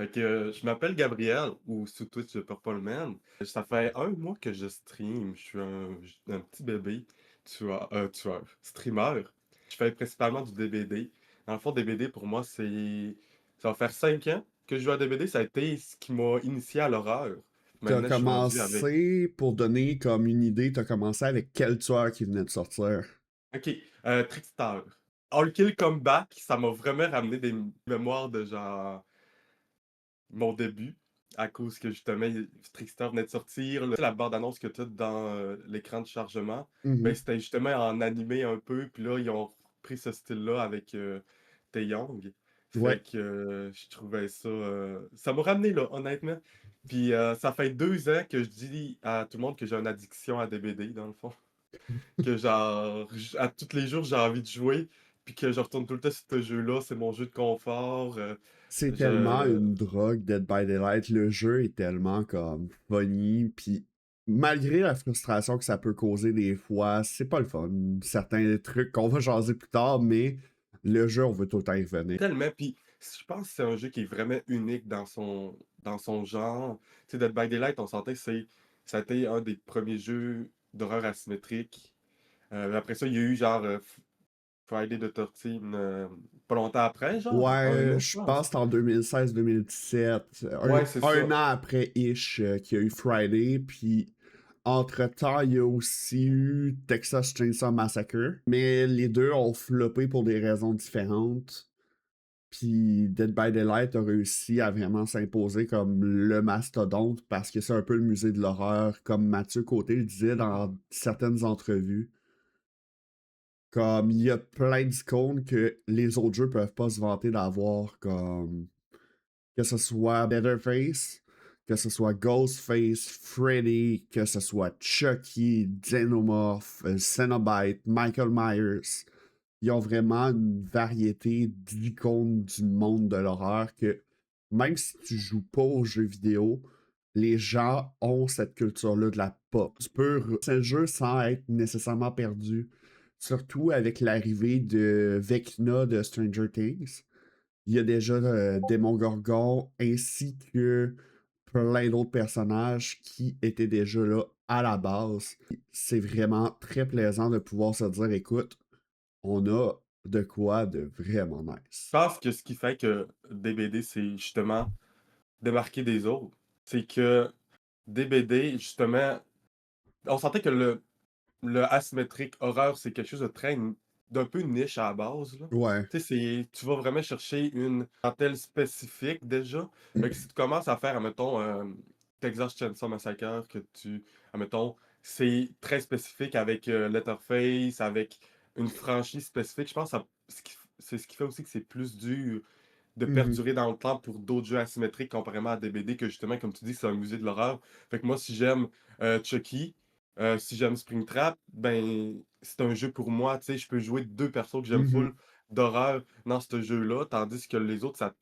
Fait que je m'appelle Gabriel ou sous Twitch Purple Man. Ça fait un mois que je stream. Je suis un petit bébé streamer. Je fais principalement du DBD. Dans le fond, DBD pour moi, ça va faire 5 ans que je joue à DBD. Ça a été ce qui m'a initié à l'horreur. T'as Maintenant, je suis rendu avec. commencé, pour donner comme une idée, t'as commencé avec quel tueur qui venait de sortir? Ok, Trickster. All Kill Comeback, ça m'a vraiment ramené des mémoires de genre mon début, à cause que justement, Trickster venait de sortir. La bande-annonce que tu as dans l'écran de chargement, ben, Mhm. c'était justement en animé un peu, puis là, ils ont pris ce style-là avec Taeyong. Ouais, Fait que je trouvais ça. Ça m'a ramené là, honnêtement. Puis ça fait 2 ans que je dis à tout le monde que j'ai une addiction à DBD, dans le fond. Que genre, à tous les jours, j'ai envie de jouer, puis que je retourne tout le temps sur ce jeu-là. C'est mon jeu de confort. c'est tellement Je... une drogue, Dead by Daylight. Le jeu est tellement comme funny, puis malgré la frustration que ça peut causer des fois, c'est pas le fun. Certains trucs qu'on va jaser plus tard, mais le jeu, on veut tout le temps y revenir. Tellement, puis je pense que c'est un jeu qui est vraiment unique dans son genre. Tu sais, Dead by Daylight, on sentait que ça a été un des premiers jeux d'horreur asymétrique. Après ça, il y a eu genre Friday the 13 pas longtemps après, genre, un Ouais, an, je je pense pense. que c'est en 2016-2017, Ouais, c'est un ça. an après Ish, qu'il y a eu Friday, puis entre-temps, il y a aussi eu Texas Chainsaw Massacre, mais les deux ont floppé pour des raisons différentes, puis Dead by Daylight a réussi à vraiment s'imposer comme le mastodonte, parce que c'est un peu le musée de l'horreur, comme Mathieu Côté le disait dans certaines entrevues. Comme il y a plein d'icônes que les autres jeux peuvent pas se vanter d'avoir, comme que ce soit Leatherface, que ce soit Ghostface, Freddy, que ce soit Chucky, Xenomorph, Cenobite, Michael Myers. Ils ont vraiment une variété d'icônes du monde de l'horreur que même si tu joues pas aux jeux vidéo, les gens ont cette culture-là de la pop. Tu peux ce jeu sans être nécessairement perdu. Surtout avec l'arrivée de Vecna de Stranger Things. Il y a déjà Démon-Gorgon ainsi que plein d'autres personnages qui étaient déjà là à la base. C'est vraiment très plaisant de pouvoir se dire, écoute, on a de quoi de vraiment Je nice. pense que ce qui fait que DBD, c'est justement démarquer des autres. C'est que DBD, justement, on sentait que le asymétrique horreur, c'est quelque chose d'un peu niche à la base, là. Ouais. Tu sais, tu vas vraiment chercher une clientèle spécifique déjà. Fait que si tu commences à faire, admettons, Texas Chainsaw Massacre, admettons, c'est très spécifique avec Letterface, avec une franchise spécifique, je pense que c'est ce qui fait aussi que c'est plus dur de Mhm. perdurer dans le temps pour d'autres jeux asymétriques comparément à DBD, que justement, comme tu dis, c'est un musée de l'horreur. Fait que moi, si j'aime Chucky, si j'aime Springtrap, ben c'est un jeu pour moi. Tu sais, je peux jouer deux persos que j'aime Mhm. full d'horreur dans ce jeu-là, tandis que les autres, ça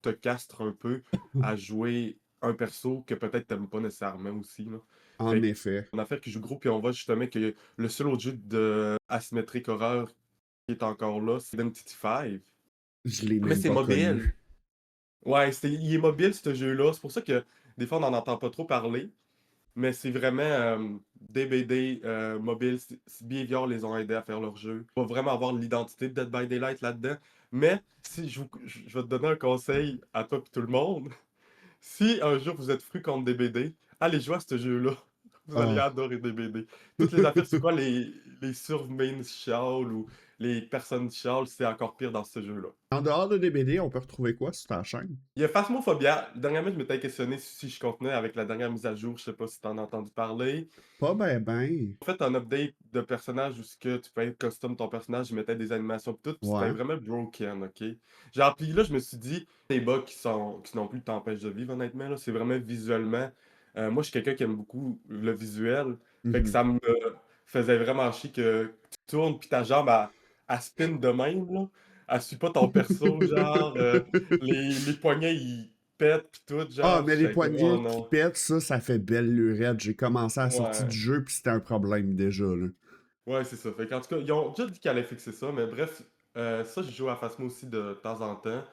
te castre un peu à jouer un perso que peut-être t'aimes pas nécessairement aussi, là. En Fait que, effet. on a fait que je joue gros, puis on voit justement que le seul autre jeu de asymétrique horreur qui est encore là, c'est Identity 5. Je l'ai Mais même c'est pas mobile. connu. Ouais, il est mobile, ce jeu-là. C'est pour ça que des fois, on n'en entend pas trop parler. Mais c'est vraiment DBD, mobile. Behavior les ont aidés à faire leur jeu. On va vraiment avoir l'identité de Dead by Daylight là-dedans. Mais si je vais te donner un conseil à toi et tout le monde. Si un jour vous êtes fru contre DBD, allez jouer à ce jeu-là. Vous allez Ah. adorer DBD. Toutes les affaires, c'est quoi les surmains chiales ou les personnes chiales, c'est encore pire dans ce jeu-là. En dehors de DBD, on peut retrouver quoi sur ta chaîne? Il y a Phasmophobia. Dernièrement, je m'étais questionné si je continuais avec la dernière mise à jour. Je sais pas si t'en as entendu parler. Pas ben ben. En fait, un update de personnage où ce que tu peux être custom ton personnage, je mettais des animations pis tout, pis c'était Ouais. vraiment broken, ok? Genre, pis là, je me suis dit, les bugs qui non plus t'empêchent de vivre, honnêtement, là, c'est vraiment visuellement. Moi, je suis quelqu'un qui aime beaucoup le visuel. Fait que Mhm. ça me faisait vraiment chier que tu tournes pis ta jambe, elle spin de même, là. Elle suit pas ton perso, genre, les poignets, ils pètent pis tout, Ah, genre, mais les j'étais comme, oh poignets qui non. pètent, ça fait belle lurette. J'ai commencé à la sortie du Ouais. jeu, puis c'était un problème déjà, là. Ouais, c'est ça. Fait qu'en tout cas, ils ont déjà dit qu'ils allaient fixer ça, mais bref, ça, je joue à Phasmo aussi de temps en temps.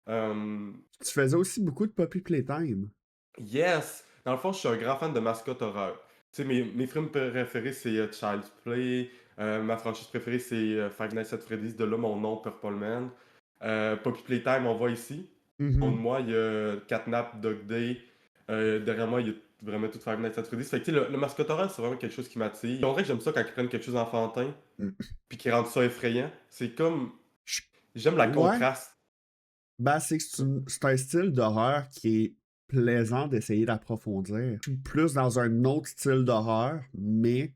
Euh, Tu faisais aussi beaucoup de Poppy Playtime. yes! Dans le fond, je suis un grand fan de mascotte horreur. Tu sais, mes films préférés, c'est Child's Play. Ma franchise préférée, c'est Five Nights at Freddy's. De là, mon nom, Purple Man. Poppy Playtime, on voit ici. Au de Mhm. moi, il y a Catnap, Dog Day. Derrière moi, il y a vraiment tout Five Nights at Freddy's. Fait que, tu sais, le mascotte horreur, c'est vraiment quelque chose qui m'attire. On dirait que j'aime ça quand ils prennent quelque chose d'enfantin, puis qu'ils rendent ça effrayant. C'est comme... Je- J'aime la Ouais. contraste. Ben, c'est un style d'horreur qui est plaisant d'essayer d'approfondir. Je suis plus dans un autre style d'horreur, mais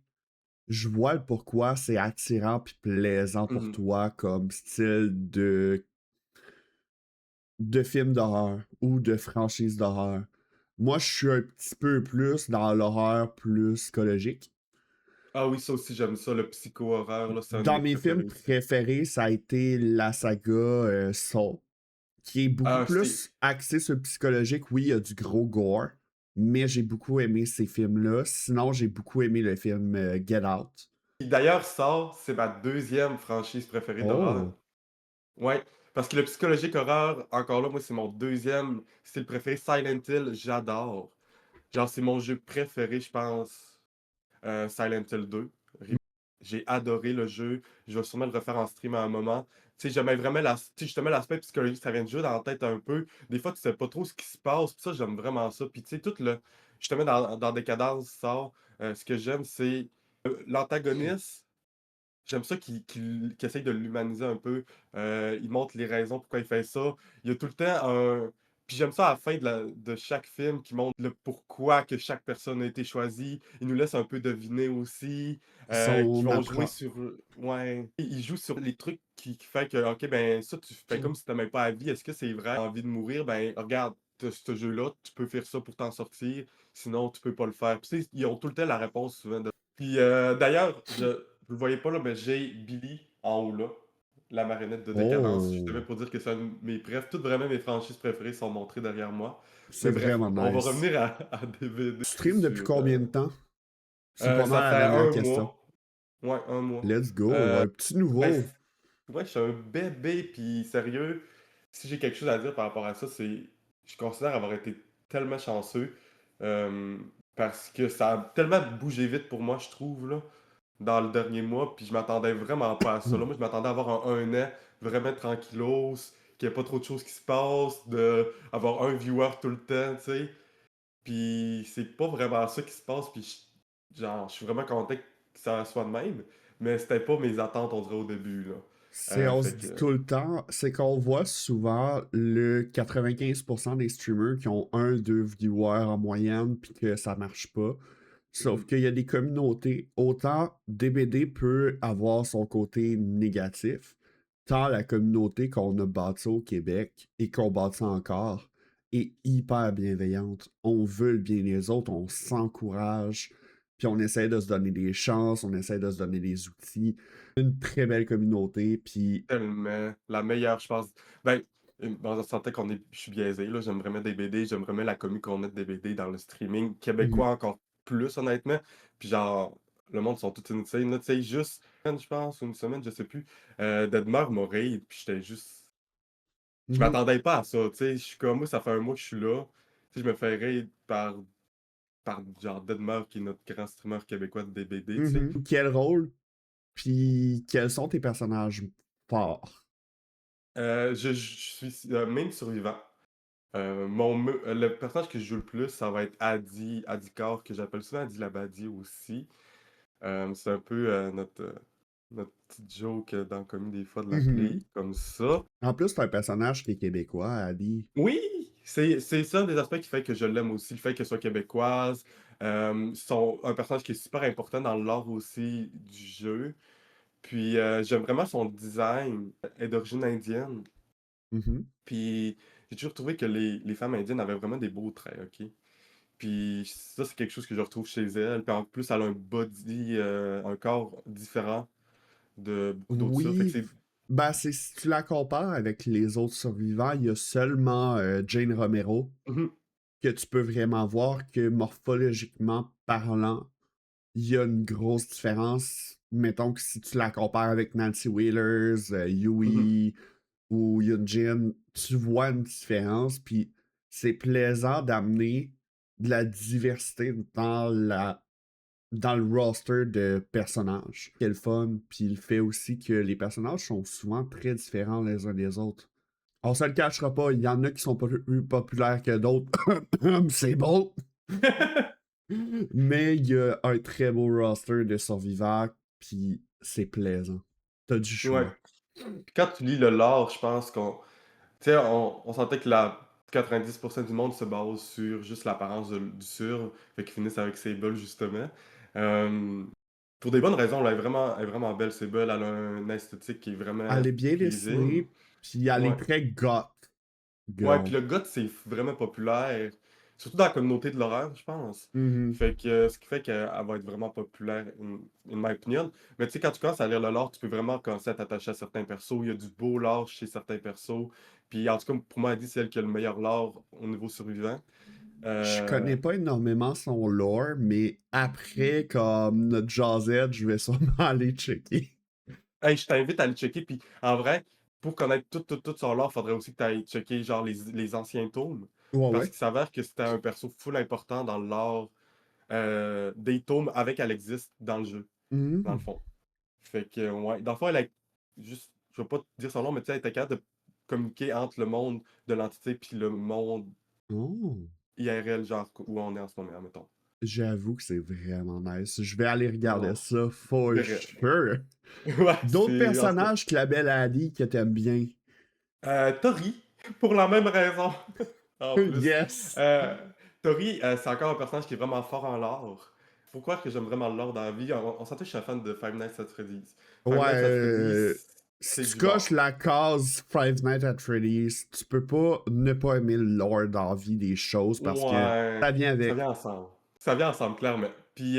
je vois le pourquoi c'est attirant puis plaisant pour Mhm. toi comme style de film d'horreur ou de franchise d'horreur. Moi, je suis un petit peu plus dans l'horreur plus psychologique. Ah oui, ça aussi, j'aime ça, le psycho-horreur, là, c'est un de Dans mes mes films préférés aussi. préférés, ça a été la saga Saw, qui est beaucoup Ah, plus axé sur le psychologique. Oui, il y a du gros gore, mais j'ai beaucoup aimé ces films-là. Sinon, j'ai beaucoup aimé le film Get Out. D'ailleurs, ça, c'est ma deuxième franchise préférée d'horreur. Oh, Ouais, parce que le psychologique horreur, encore là, moi, c'est mon deuxième style préféré. Silent Hill, j'adore. Genre, c'est mon jeu préféré, je pense. Silent Hill 2. J'ai adoré le jeu. Je vais sûrement le refaire en stream à un moment. Tu sais, j'aimais vraiment tu sais, justement l'aspect psychologique, ça vient de jouer dans la tête un peu. Des fois, tu sais pas trop ce qui se passe. Puis ça, j'aime vraiment ça. Puis tu sais, tout le. Justement, dans Décadence, ça, ce que j'aime, c'est l'antagoniste. J'aime ça qu'il essaye de l'humaniser un peu. Il montre les raisons pourquoi il fait ça. Il y a tout le temps un. Puis j'aime ça à la fin de chaque film qui montre le pourquoi que chaque personne a été choisie. Il nous laisse un peu deviner aussi. Qui son vont jouer apprend. sur. Ouais. Il joue sur les trucs qui fait que, ok, ben ça, tu fais comme si tu n'aimais pas la vie. Est-ce que c'est vrai? Envie de mourir? Ben regarde, t'as ce jeu-là, tu peux faire ça pour t'en sortir. Sinon, tu peux pas le faire. Puis, tu sais, ils ont tout le temps la réponse souvent. Puis d'ailleurs, vous le voyez pas là, mais j'ai Billy en haut là, la marionnette de Décadence. Justement Oh, pour dire que c'est un de mes bref, toutes vraiment mes franchises préférées sont montrées derrière moi. c'est Mais bref, vraiment on va nice. revenir à DVD Tu tout de streams depuis suite. combien de temps? C'est pas Ça mal la fait dernière un question. mois. Ouais, un mois. Let's go, Euh, un petit ben, nouveau. ouais, je suis un bébé, puis sérieux, si j'ai quelque chose à dire par rapport à ça, c'est je considère avoir été tellement chanceux euh, parce que ça a tellement bougé vite pour moi, je trouve, là, dans le dernier mois, puis je m'attendais vraiment pas à ça. Là. Moi, je m'attendais à avoir un an vraiment tranquillos, qu'il n'y ait pas trop de choses qui se passent, avoir un viewer tout le temps, tu sais. Puis c'est pas vraiment ça qui se passe, puis genre, je suis vraiment content que ça soit de même, mais c'était pas mes attentes, on dirait, au début, là. On se Fait dit que... tout le temps, c'est qu'on voit souvent le 95% des streamers qui ont un, deux viewers en moyenne, puis que ça marche pas. Sauf Mhm, qu'il y a des communautés, autant DBD peut avoir son côté négatif, tant la communauté qu'on a bâtie au Québec et qu'on bâtit encore est hyper bienveillante. On veut le bien des autres, on s'encourage, puis on essaie de se donner des chances, on essaie de se donner des outils. Une très belle communauté, puis tellement. La meilleure, je pense. Ben, on sentait je suis biaisé, là. J'aime vraiment des BD, j'aime vraiment la commu qu'on a de BD dans le streaming mhm, québécois encore plus, honnêtement. Puis genre, le monde sont tous insane, là. Tu sais, juste, je pense, une semaine, je sais plus, Deadmar m'a raid, puis j'étais juste. Je mhm, m'attendais pas à ça, tu sais. Je suis comme moi, ça fait un mois que je suis là. Tu sais, je me fais raid par genre Deadmar, qui est notre grand streamer québécois de DBD, tu sais. mhm. Quel rôle, puis quels sont tes personnages forts? Je suis main survivant. Le personnage que je joue le plus, ça va être Adi Kar, que j'appelle souvent Adi Labadi aussi. C'est un peu notre petite joke dans le commun des fois de Mhm. l'appeler comme ça. En plus, c'est un personnage qui est québécois, Ali. Oui, c'est ça un des aspects qui fait que je l'aime aussi, le fait qu'elle soit québécoise. Un personnage qui est super important dans l'art aussi du jeu. Puis j'aime vraiment son design. Elle est d'origine indienne. Mhm. Puis j'ai toujours trouvé que les femmes indiennes avaient vraiment des beaux traits, ok? Puis ça, c'est quelque chose que je retrouve chez elle. Puis en plus, elle a un body, un corps différent de beaucoup d'autres ça. Fait que Oui, c'est. ben si tu la compares avec les autres survivants, il y a seulement Jane Romero Mhm, que tu peux vraiment voir que morphologiquement parlant, il y a une grosse différence. Mettons que si tu la compares avec Nancy Whalers, mhm. Yui ou Yunjin, tu vois une différence, puis c'est plaisant d'amener de la diversité dans le roster de personnages. C'est le fun, puis il fait aussi que les personnages sont souvent très différents les uns des autres. On se le cachera pas, il y en a qui sont plus populaires que d'autres. C'est bon! Mais il y a un très beau roster de survivants, puis c'est plaisant. T'as du Ouais. choix. Puis quand tu lis le lore, je pense qu'on tu sais, on sentait que la 90% du monde se base sur juste l'apparence du sur, fait qu'ils finissent avec Sable justement. Hem, pour des bonnes raisons, là, elle est vraiment belle Sable, elle a une esthétique qui est vraiment Elle est bien pleasing. dessinée, puis elle est Ouais. très goth, Ouais, girl. puis le GOT, c'est vraiment populaire, surtout dans la communauté de l'horreur, je pense. Mhm. Fait que, ce qui fait qu'elle va être vraiment populaire, in my opinion. Mais tu sais, quand tu commences à lire le lore, tu peux vraiment commencer à t'attacher à certains persos. Il y a du beau lore chez certains persos. Puis en tout cas, pour moi, elle dit c'est elle qui a le meilleur lore au niveau survivant. Je Euh, connais pas énormément son lore, mais après, comme notre jazzette, je vais sûrement aller checker. Hey, je t'invite à aller checker. Puis en vrai, pour connaître tout son lore, faudrait aussi que tu ailles checker genre les anciens tomes. Ouais, Parce ouais. qu'il s'avère que c'était un perso full important dans le lore des tomes avec elle existe dans le jeu, dans le Mhm. fond. Fait que, ouais. Dans le fond, elle a juste, je vais pas te dire son nom, mais tu sais, elle était capable de communiquer entre le monde de l'entité puis le monde Oh. IRL, genre où on est en ce moment, mettons. J'avoue que c'est vraiment nice. Je vais aller regarder Non, ça, for vrai. sure. Ouais, D'autres c'est. En tout cas. personnages que la belle Ali que t'aimes bien. Tori, pour la même raison, en plus. Yes! Euh, Tori, c'est encore un personnage qui est vraiment fort en lore. Faut croire que j'aime vraiment le lore dans la vie. On s'entend que je suis un fan de Five Nights at Freddy's. Five Ouais, Nights at Freddy's, si c'est tu du coches lore. la case Five Nights at Freddy's, tu peux pas ne pas aimer le lore dans la vie des choses parce que Ouais, ça vient ça avec. vient ensemble. Ça vient ensemble, clairement. Puis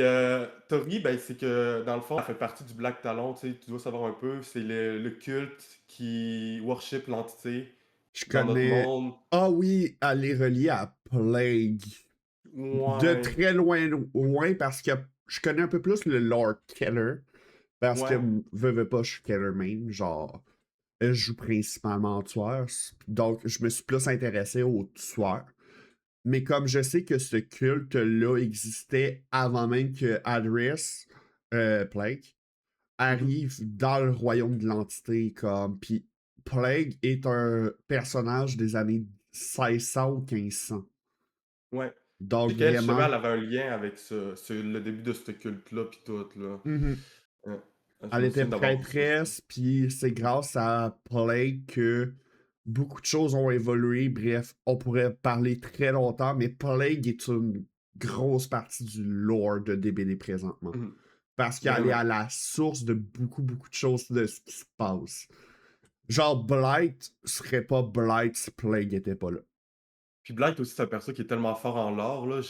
Tori, ben, c'est que dans le fond, elle fait partie du Black Talon, tu sais, tu dois savoir un peu, c'est le culte qui worship l'entité Je dans notre connais. monde. Ah oui, elle est reliée à Plague. De Ouais, très loin, loin parce que je connais un peu plus le lore Keller. Parce que, ouais. veux pas, je suis Keller main. Genre, je joue principalement en tueur. Donc, je me suis plus intéressé aux tueurs. Mais comme je sais que ce culte-là existait avant même que Adris, Plague, Mhm. arrive dans le royaume de l'entité, comme. Puis Plague est un personnage des années 1600 ou 1500. Ouais. Je Donc sais qu'elle, justement, vraiment. elle avait un lien avec le début de ce culte-là, puis tout, là. Mhm. Ouais. Je Elle me était souviens d'avoir vu ça aussi. prêtresse, puis c'est grâce à Plague que beaucoup de choses ont évolué. Bref, on pourrait parler très longtemps, mais Plague est une grosse partie du lore de DBD présentement. Mhm. Parce qu'elle est Vraiment. à la source de beaucoup de choses de ce qui se passe. Genre, Blight serait pas Blight si Plague était pas là. Puis Blight aussi, c'est un perso qui est tellement fort en lore, là.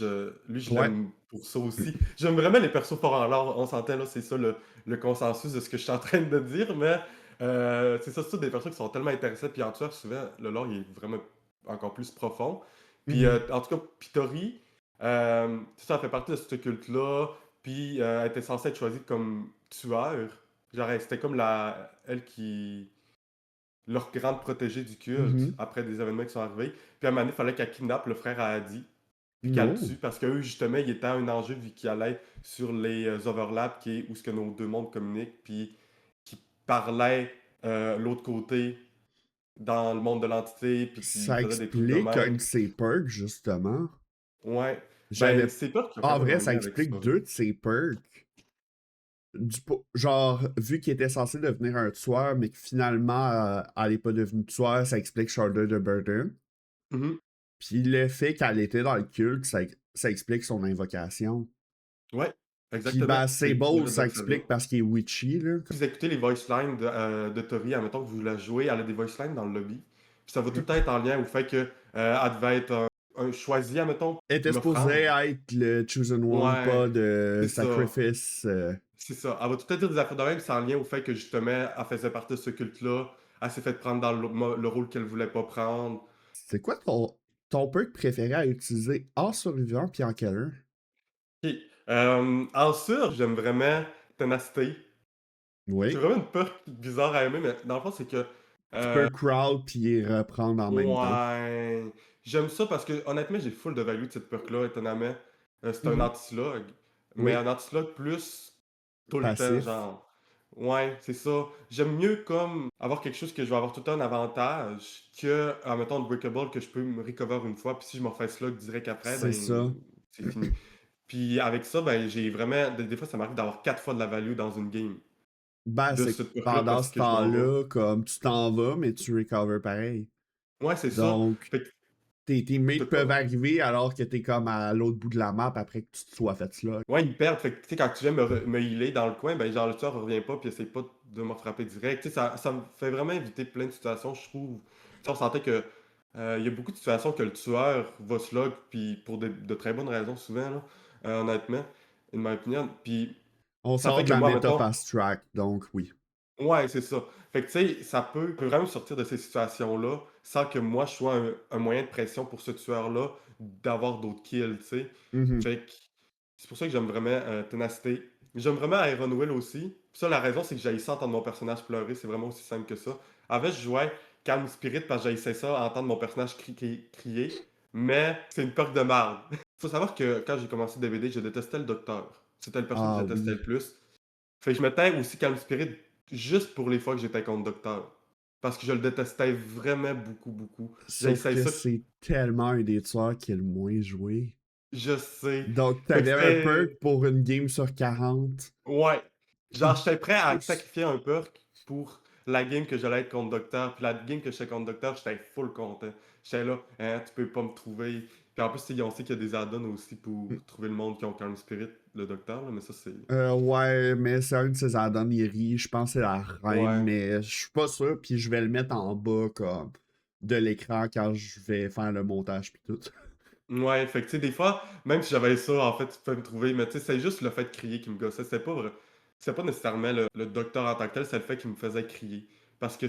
Lui, je Ouais. l'aime pour ça aussi. J'aime vraiment les persos forts en lore. On s'entend, là, c'est ça le consensus de ce que je suis en train de dire, mais c'est ça, c'est tous des persos qui sont tellement intéressants. Puis en tueur, souvent, le lore, il est vraiment encore plus profond. Puis Mhm. en tout cas, Pitori, ça fait partie de ce culte-là. Puis elle était censée être choisie comme tueur. Genre, c'était comme elle qui leur grande protégée du culte Mhm. après des événements qui sont arrivés. Puis à un moment donné, il fallait qu'elle kidnappe le frère à Adi, puis qu'elle le Non. tue, parce qu'eux, justement, il était un enjeu vu qu'il allait sur les overlaps, qui est où ce que nos deux mondes communiquent, puis qui parlait l'autre côté dans le monde de l'entité, puis qui Ça faisait des trucs de explique un de même. ses perks, justement. Ouais. Ben, J'avais. c'est pas qu'il y a quand En même vrai, un ça lien avec ça. explique deux de ses perks. Genre, vu qu'il était censé devenir un tueur, mais que finalement, elle n'est pas devenue tueur, ça explique Shoulder de Burden. Mhm. Puis le fait qu'elle était dans le culte, ça explique son invocation. Ouais, Puis exactement. bah, Tu Sable, viens de ça dire ça là. explique parce qu'il est witchy, là. Vous écoutez les voice lines de Tori, admettons que vous la jouez, elle a des voice lines dans le lobby. Puis ça va tout le temps être en lien au fait que elle devait être un choisi, admettons, Elle était une supposée offrande. être le Chosen One, Ouais, pas de c'est ça. sacrifice. C'est ça. Elle va tout le temps dire des affaires de même, c'est en lien au fait que justement, elle faisait partie de ce culte-là. Elle s'est fait prendre dans le rôle qu'elle voulait pas prendre. C'est quoi ton perk préféré à utiliser en survivant puis en killer? Ok. En sûr, j'aime vraiment Ténacité. C'est Oui. vraiment une peur bizarre à aimer, mais dans le fond, c'est que Tu Euh, peux crowd puis reprendre en même temps. ouais. J'aime ça parce que honnêtement, j'ai full de value de cette perk-là, étonnamment. C'est un Mhm. anti-slug, mais Oui, un anti-slug plus tout le temps, passif. genre. Ouais, c'est ça. J'aime mieux comme avoir quelque chose que je vais avoir tout le temps un avantage que, mettons, Breakable que je peux me recover une fois, puis si je me refais slug direct après, C'est ben, ça. c'est fini. Puis avec ça, ben, j'ai vraiment, des fois, ça m'arrive d'avoir 4 fois de la value dans une game Ben, de c'est que cette perk-là pendant parce ce que je m'en vais. temps-là, comme tu t'en vas, mais tu recovers pareil. Ouais, c'est ça. Donc, Fait que tes t'as teammates peuvent comme. arriver alors que t'es comme à l'autre bout de la map après que tu te sois fait slug. Ouais, ils perdent. Fait que, tu sais, quand tu viens me healer dans le coin, ben, genre, le tueur revient pas, puis essaie pas de me frapper direct. Tu sais, ça me fait vraiment éviter plein de situations, je trouve. Tu sais, on sentait que, il y a beaucoup de situations que le tueur va slug, puis pour de très bonnes raisons, souvent, là, honnêtement, in my opinion. Puis, On ça sort fait de que la moi, méta mettons, fast track, donc oui. ouais, c'est ça. Fait que, tu sais, ça peut vraiment sortir de ces situations-là sans que moi, je sois un moyen de pression pour ce tueur-là d'avoir d'autres kills, tu sais. Mhm. Fait que c'est pour ça que j'aime vraiment Ténacité. J'aime vraiment Iron Will aussi. Puis ça, la raison, c'est que j'haïssais entendre mon personnage pleurer. C'est vraiment aussi simple que ça. Avant, je jouais Calm Spirit parce que j'haïssais ça, entendre mon personnage crier. Mais c'est une perk de marde. Faut savoir que quand j'ai commencé DVD, je détestais le docteur. C'était le personnage que Ah je détestais oui. le plus. Fait que je mettais aussi Calm Spirit juste pour les fois que j'étais contre Docteur. Parce que je le détestais vraiment beaucoup, beaucoup. Sauf J'haïssais que ça. c'est tellement un des tueurs qui est le moins joué. Je sais. Donc, Fait que t'avais un c'était. perk pour une game sur 40. Ouais. Genre, j'étais prêt à Plus. sacrifier un perk pour la game que j'allais être contre Docteur. Puis la game que j'étais contre Docteur, j'étais full content. J'étais là, hein, tu peux pas me trouver. Puis en plus, on sait qu'il y a des add-ons aussi pour trouver le monde qui ont Calm Spirit, le Docteur, là, mais ça, c'est. Ouais, mais c'est un de ses add-ons, il rit. Je pense que c'est la reine, Ouais. mais je suis pas sûr. Puis je vais le mettre en bas comme de l'écran quand je vais faire le montage puis tout. Ouais, fait que tu sais, des fois, même si j'avais ça, en fait, tu peux me trouver, mais tu sais, c'est juste le fait de crier qui me gossait. C'était pas nécessairement le docteur en tant que tel, c'est le fait qu'il me faisait crier. Parce que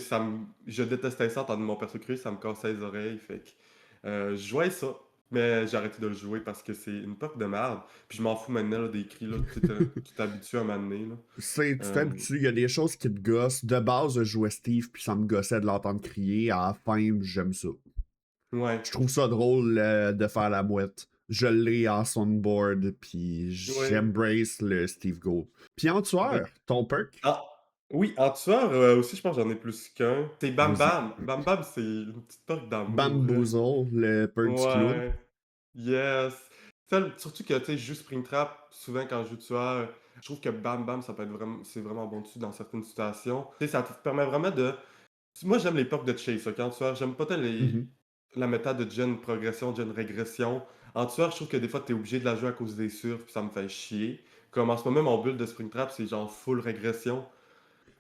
je détestais ça, entendre mon perso crier, ça me cassait les oreilles. Fait que je jouais ça, mais j'ai arrêté de le jouer parce que c'est une pop de merde. Puis je m'en fous maintenant là, des cris, là. Tu t'habitues à m'amener, là. Tu Euh, t'habitues, il y a des choses qui te gossent. De base, je jouais Steve, puis ça me gossait de l'entendre crier. À la fin, j'aime ça. ouais. Je trouve ça drôle de faire la mouette. Je l'ai en soundboard, puis Ouais. j'embrace le Steve Gold. Puis en Fait tueur, que- ton perk, Ah, oui, en tueur aussi, je pense que j'en ai plus qu'un. C'est Bam vas-y. Bam. Bam Bam, c'est une petite perk d'amour. Bamboozle, le perk du clown. Ouais, yes. Surtout que, tu sais, je joue Springtrap, souvent quand je joue tueur, je trouve que Bam Bam, ça peut être vraiment, c'est vraiment bon dessus dans certaines situations. Tu sais, ça te permet vraiment de. Moi, j'aime les perks de chase, ok, en tueur. J'aime pas tant Mhm. la méthode de gen progression, gen régression. En tueur, je trouve que des fois, t'es obligé de la jouer à cause des surfs, puis ça me fait chier. Comme en ce moment, mon build de Springtrap, c'est genre full régression,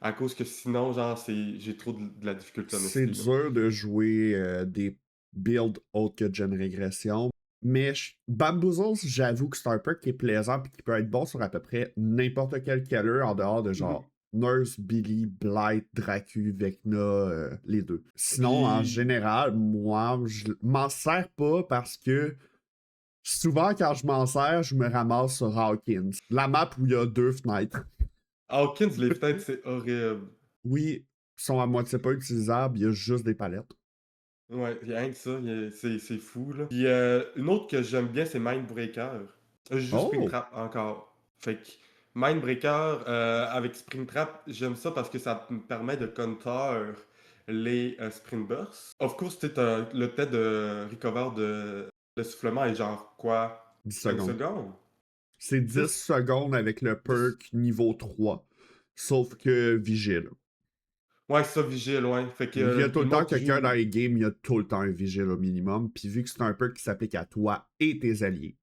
à cause que sinon, genre, j'ai trop de la difficulté, C'est honestly, là. dur de jouer des builds autres que Gen Régression. Mais Bamboozles, j'avoue que c'est un perk qui est plaisant et qui peut être bon sur à peu près n'importe quel killer en dehors de Mhm. genre Nurse, Billy, Blight, Dracu, Vecna, les deux. Sinon, en Puis, général, moi, je m'en sers pas parce que souvent, quand je m'en sers, je me ramasse sur Hawkins. La map où il y a deux fenêtres. Hawkins, les fenêtres, c'est horrible. Oui, sont à moitié pas utilisables, il y a juste des palettes. Ouais, rien que ça, c'est fou, là. Puis une autre que j'aime bien, c'est Mindbreaker. Je joue Oh! Springtrap encore. Fait que Mindbreaker, avec Springtrap, j'aime ça parce que ça me permet de counter les Sprint Bursts. Of course, le temps de recover de soufflement est genre quoi? 10 5 secondes. secondes? C'est 10 10? secondes avec le 10? perk niveau 3. Sauf que vigile. Ouais, c'est ça, Vigile, ouais. Fait que Il y a tout le le temps monde qui quelqu'un dans joue. les games, il y a tout le temps un vigile au minimum. Puis vu que c'est un perk qui s'applique à toi et tes alliés,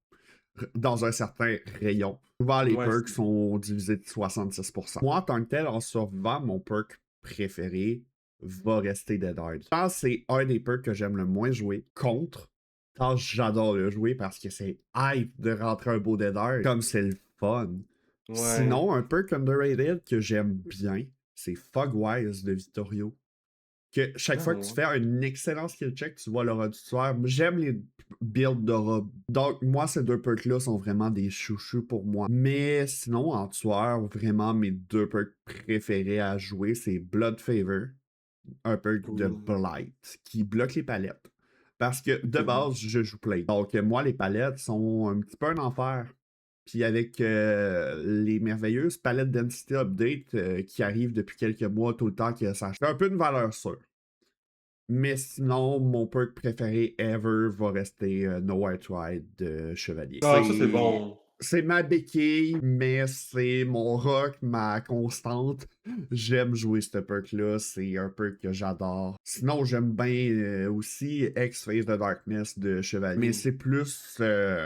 dans un certain rayon, souvent les Ouais, perks sont divisés de 66%. Moi, en tant que tel, en survivant, mon perk préféré va rester Dead Hard. Je pense que c'est un des perks que j'aime le moins jouer contre. Quand j'adore le jouer parce que c'est hype de rentrer un beau Dead Hard. Comme c'est le fun. ouais. Sinon, un perk underrated que j'aime bien, c'est Fogwise de Vittorio. Que chaque Ah fois que tu ouais. fais un excellent skill check, tu vois l'aura du tueur. J'aime les builds d'aura. Donc, moi, ces deux perks-là sont vraiment des chouchous pour moi. Mais sinon, en tueur, vraiment, mes deux perks préférés à jouer, c'est Blood Favor un perk de Oui. Blight qui bloque les palettes. Parce que de OK. base, je joue play. Donc, moi, les palettes sont un petit peu un enfer. Puis avec les merveilleuses palettes Density Update qui arrivent depuis quelques mois tout le temps, que ça fait un peu une valeur sûre. Mais sinon, mon perk préféré ever va rester No White Ride de Chevalier. Ah, ça, c'est bon. C'est ma béquille, mais c'est mon rock, ma constante. J'aime jouer ce perk-là, c'est un perk que j'adore. Sinon, j'aime bien aussi X-Face the Darkness de Chevalier, mais Oui. c'est plus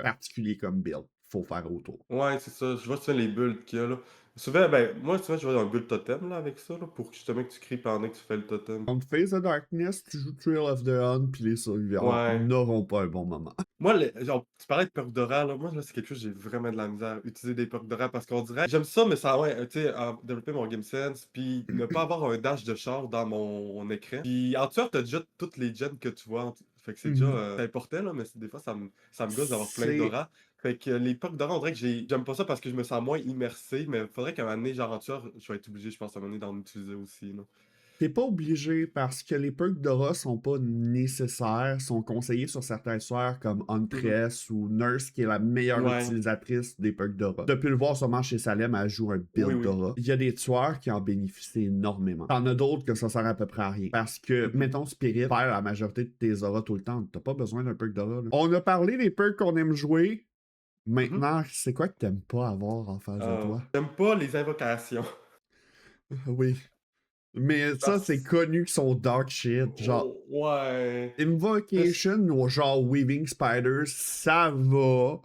particulier comme build. Faut faire autour. Ouais, c'est ça. Je vois souvent les builds qu'il y a, là. Souvent, ben, moi, souvent, je vais dans un build totem, là, avec ça, là, pour justement que tu cries pendant que tu fais le totem. Contre Face the Darkness, tu joues Trail of the Hunt, puis les survivants Ouais. n'auront pas un bon moment. Moi, genre, tu parlais de perks d'oral, là. Moi, là, c'est quelque chose que j'ai vraiment de la misère. Utiliser des perks d'oral parce qu'on dirait. J'aime ça, mais ça, ouais, tu sais, développer mon game sense, puis ne pas avoir un dash de char dans mon écran. Puis en tueur, t'as déjà toutes les gens que tu vois. Fait que c'est déjà. Mhm. C'est important, là, mais des fois, ça me gosse d'avoir plein C'est d'aura. Fait que les perks d'oral, on dirait que j'aime pas ça parce que je me sens moins immersé, mais faudrait qu'à un moment donné, genre en tueur, je vais être obligé, je pense, à un moment donné, d'en utiliser aussi, là. T'es pas obligé parce que les perks d'aura sont pas nécessaires, sont conseillés sur certains soirs comme Mhm. Huntress ou Nurse qui est la meilleure Ouais. utilisatrice des perks d'aura. T'as pu le voir sûrement chez Salem, elle joue un Oui, build oui. d'aura. Il y a des tueurs qui en bénéficient énormément. T'en as d'autres que ça sert à peu près à rien. Parce que, Mhm. mettons Spirit, faire la majorité de tes auras tout le temps, t'as pas besoin d'un perk d'aura. Là. On a parlé des perks qu'on aime jouer. Mhm. Maintenant, c'est quoi que t'aimes pas avoir en face de toi? J'aime pas les invocations. Oui. Mais ça, c'est Parce connu qu'ils sont dark shit. Genre, Oh, ouais. Mais c Invocation ou genre Weaving Spiders, ça va.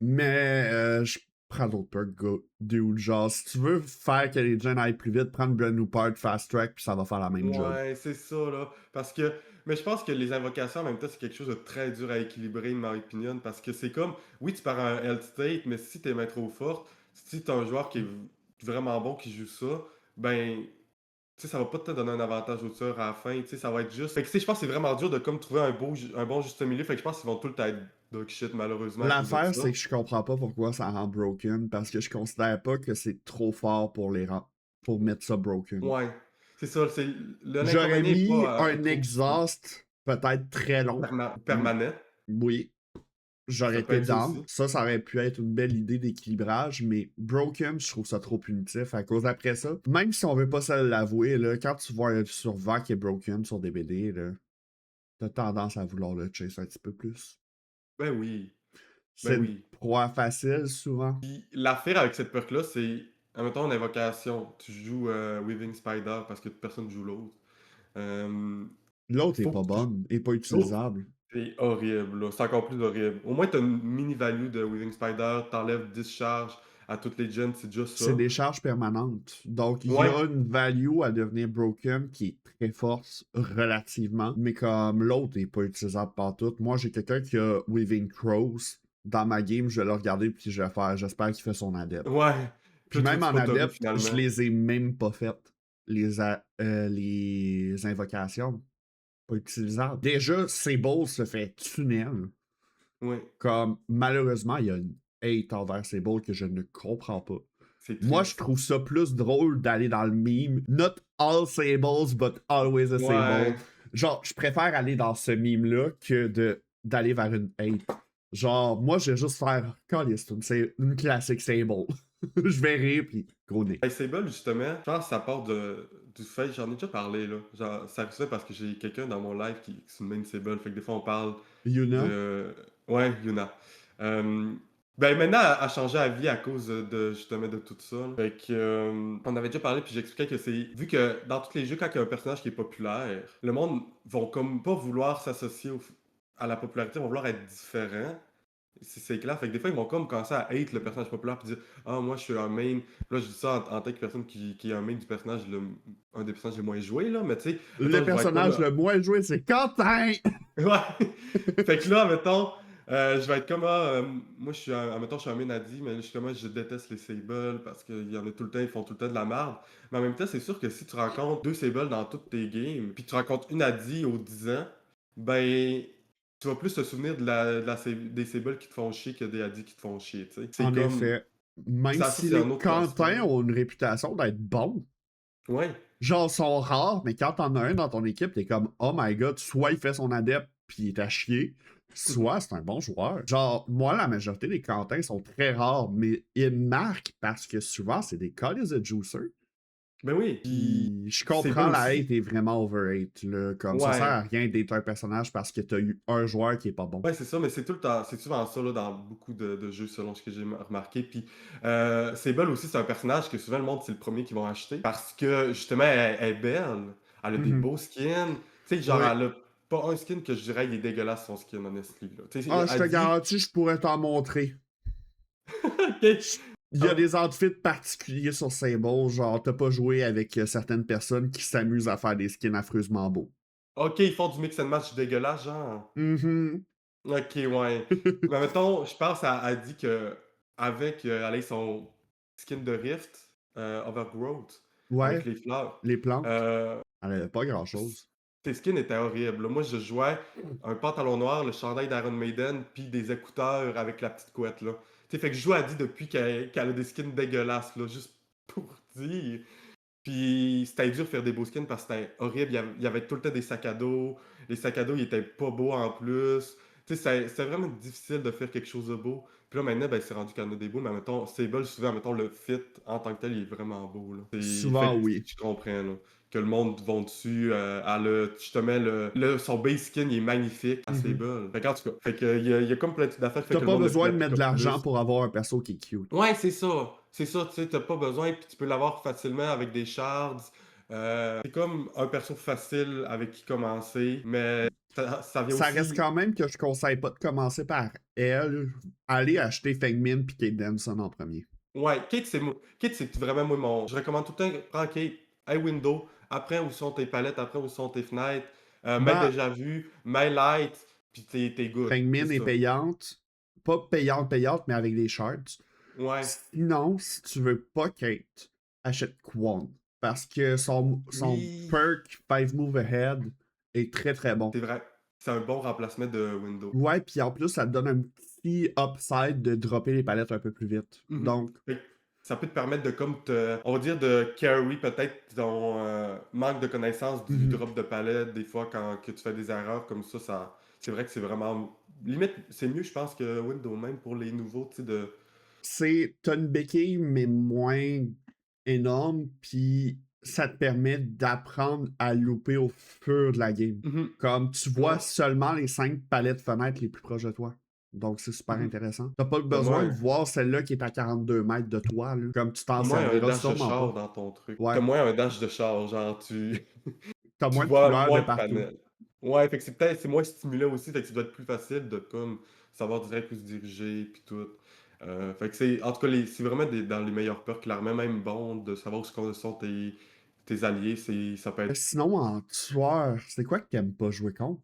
Mais je prends d'autres perks, dude. Genre, si tu veux faire que les gens aillent plus vite, prends le brand new part, fast track, puis ça va faire la même job. ouais, c'est ça, là. Parce que mais je pense que les invocations, en même temps, c'est quelque chose de très dur à équilibrer, in my opinion, parce que c'est comme oui, tu pars un health state, mais si tes mains trop fortes, si tu as un joueur qui est vraiment bon qui joue ça, ben, tu sais, ça va pas te donner un avantage au tir à la fin, tu sais, ça va être juste fait que, tu sais, je pense que c'est vraiment dur de comme trouver un bon juste milieu, fait que je pense qu'ils vont tout le temps être dog shit malheureusement à cause de L'affaire, ça. c'est que je comprends pas pourquoi ça rend broken, parce que je considère pas que c'est trop fort pour pour mettre ça broken. Ouais, c'est ça, c'est J'aurais l'inconvénient est mis pas à un être trop puissant. exhaust peut-être très long. Permanent, Oui, j'aurais ça peut été être ça down. aussi. Ça aurait pu être une belle idée d'équilibrage, mais Broken, je trouve ça trop punitif à cause après ça. Même si on veut pas se l'avouer, là, quand tu vois un survivant qui est Broken sur DBD, là, t'as tendance à vouloir le chase un petit peu plus. Ben oui, ben C'est une oui. proie facile, souvent. Puis l'affaire avec cette perk-là, c'est, admettons, une invocation. Tu joues Weaving Spider parce que personne joue l'autre. Euh, L'autre est faut pas que tu... bonne, est pas L'autre, utilisable. c'est horrible, là. C'est encore plus horrible. Au moins, t'as une mini-value de Weaving Spider, t'enlèves 10 charges à toutes les gens, c'est déjà C'est ça. des charges permanentes. Donc, il y Ouais, a une value à devenir broken qui est très forte relativement, mais comme l'autre n'est pas utilisable partout. Moi, j'ai quelqu'un qui a Weaving Crows. Dans ma game, je vais le regarder puis je vais faire. J'espère qu'il fait son adepte. ouais. Puis Puis là, tu même vois, en c'est pas dodé adepte, je finalement. les ai même pas faites. Les invocations. Pas utilisables. Déjà, Sable se fait tunnel. Ouais, Comme malheureusement, il y a une hate envers Sable que je ne comprends pas. c'est Moi, je triste. trouve ça plus drôle d'aller dans le meme. Not all sables, but always a sable. Ouais. Genre, je préfère aller dans ce meme-là que d'aller vers une hate. Genre, moi, je vais juste faire Caliste, c'est une classique sable. Je vais rire, puis gros nez. Hey, Sable, justement, je pense que ça part du fait, j'en ai déjà parlé, là. Genre, ça arrive parce que j'ai quelqu'un dans mon live qui se main Sable, fait que des fois on parle Yuna, de. Ouais, Yuna. Euh, Ben maintenant, elle a changé à vie à cause de justement de tout ça, là. Fait que, on avait déjà parlé, puis j'expliquais que c'est. Vu que dans tous les jeux, quand il y a un personnage qui est populaire, le monde vont comme pas vouloir s'associer à la popularité, vont vouloir être différent. C'est clair. Fait que des fois, ils vont comme commencer à hate le personnage populaire puis dire ah, moi, je suis un main. Là, je dis ça en tant que personne qui est un main du personnage, un des personnages les moins joués, là. Mais tu sais, le mettons, je vais être comme. personnage le moins joué, c'est Quentin! Ouais! Fait que là, mettons, je vais être comme moi, je suis un, admettons, je suis un main Adi, mais justement, je déteste les Sable parce qu'il y en a tout le temps, ils font tout le temps de la merde. Mais en même temps, c'est sûr que si tu rencontres deux Sable dans toutes tes games, puis tu rencontres une Adi aux 10 ans, ben tu vas plus te souvenir des Sable qui te font chier que des Adi qui te font chier, tu sais. C'est En comme. effet, même Ça, si c'est un les autre Quentins concept. ont une réputation d'être bons, Ouais. Genre, ils sont rares, mais quand t'en as un dans ton équipe, t'es comme, oh my god, soit il fait son adepte puis il est à chier, soit c'est un bon joueur. Genre, moi, la majorité des cantins sont très rares, mais ils marquent parce que souvent, c'est des calices de juicer. Ben oui. Puis Puis je c'est bol comprends la aussi. hate est vraiment overhate, là. Comme ça sert Ouais. à rien d'être un personnage parce que t'as eu un joueur qui est pas bon. Ouais, c'est ça, mais c'est tout le temps, c'est souvent ça là, dans beaucoup de jeux selon ce que j'ai remarqué. Puis Sable aussi, c'est un personnage que souvent le monde, c'est le premier qu'ils vont acheter parce que justement, elle est belle. Elle a des Mhm. beaux skins. Tu sais, genre, Ouais. elle a pas un skin que je dirais il est dégueulasse son skin, honestly. Là. Tu sais, Ah, je te elle dit. garantis, je pourrais t'en montrer. Ok. Il y a des outfits particuliers sur Sable, genre t'as pas joué avec certaines personnes qui s'amusent à faire des skins affreusement beaux. Ok, ils font du mix and match dégueulasse, genre. Mhm. OK, ouais. Mais mettons, je pense elle dit qu'avec, elle a son skin de Rift, Overgrowth, avec Ouais, les fleurs, les plantes, heu, elle avait pas s grand-chose. ses skins étaient horribles, là. Moi, je jouais un pantalon noir, le chandail d'Iron Maiden, puis des écouteurs avec la petite couette, là. Tu sais, fait que je joue à Dee depuis qu'elle a des skins dégueulasses, là, juste pour dire. Puis c'était dur de faire des beaux skins parce que c'était horrible. Il y avait tout le temps des sacs à dos. Les sacs à dos, ils étaient pas beaux en plus. Tu sais, c'était vraiment difficile de faire quelque chose de beau. Puis là, maintenant, ben, c'est rendu qu'il y en a des beaux, mais mettons, Sable, souvent, mettons, le fit en tant que tel, il est vraiment beau, là. Fait Souvent, que oui. je comprends, là, que le monde vont dessus. Justement, son base skin, il est magnifique à Mhm. Sable. Fait qu'en tout cas, fait que, il y a comme plein d'affaires qui fait T'as que le pas monde besoin de l'applique mettre de l'argent plus. pour avoir un perso qui est cute. Ouais, c'est ça. C'est ça, tu sais, tu pas besoin, puis tu peux l'avoir facilement avec des shards. C'est comme un perso facile avec qui commencer, mais ça vient Ça reste aussi. quand même que je conseille pas de commencer par elle. Aller acheter Fengmin puis Kate Denson en premier. Ouais, Kate, c'est vraiment moi mon. Je recommande tout le temps, prends Kate, hey window, après où sont tes palettes, après où sont tes fenêtres, mets Ben, déjà vu, mets light, puis t'es good. C'est Fengmin est ça. payante. Pas payante, payante, mais avec des shards. Ouais. Sinon, si tu veux pas Kate, achète Kwon. Parce que son Oui, perk 5 Move Ahead est très très bon. c'est vrai. C'est un bon remplacement de window. Ouais, puis en plus, ça te donne un petit upside de dropper les palettes un peu plus vite. Mhm. Donc, Fait que ça peut te permettre de comme on va dire de carry peut-être ton manque de connaissance du mhm. drop de palette des fois quand que tu fais des erreurs comme ça c'est vrai que c'est vraiment limite c'est mieux je pense que Windows même pour les nouveaux tu sais de T'as une béquille, mais moins énorme, puis ça te permet d'apprendre à louper au fur de la game. Mhm. Comme tu vois Ouais. seulement les 5 palettes fenêtres les plus proches de toi. Donc c'est super Mhm. intéressant. T'as pas T'as besoin de moins voir celle-là qui est à 42 mètres de toi, là. Comme tu t'en t'as moins un serviras dash de sûrement pas. char dans ton truc. Ouais. T'as moins un dash de char genre tu T'as tu moins de vois couleurs de moins de partout. panels. Ouais, fait que c'est moins stimulant aussi, fait que ça doit être plus facile de comme savoir direct où se diriger puis tout. Fait que c'est en tout cas c'est vraiment dans les meilleurs perks, clairement, même bon de savoir où sont tes alliés, ça peut être. Sinon, en tueur, c'est quoi que t'aimes pas jouer contre?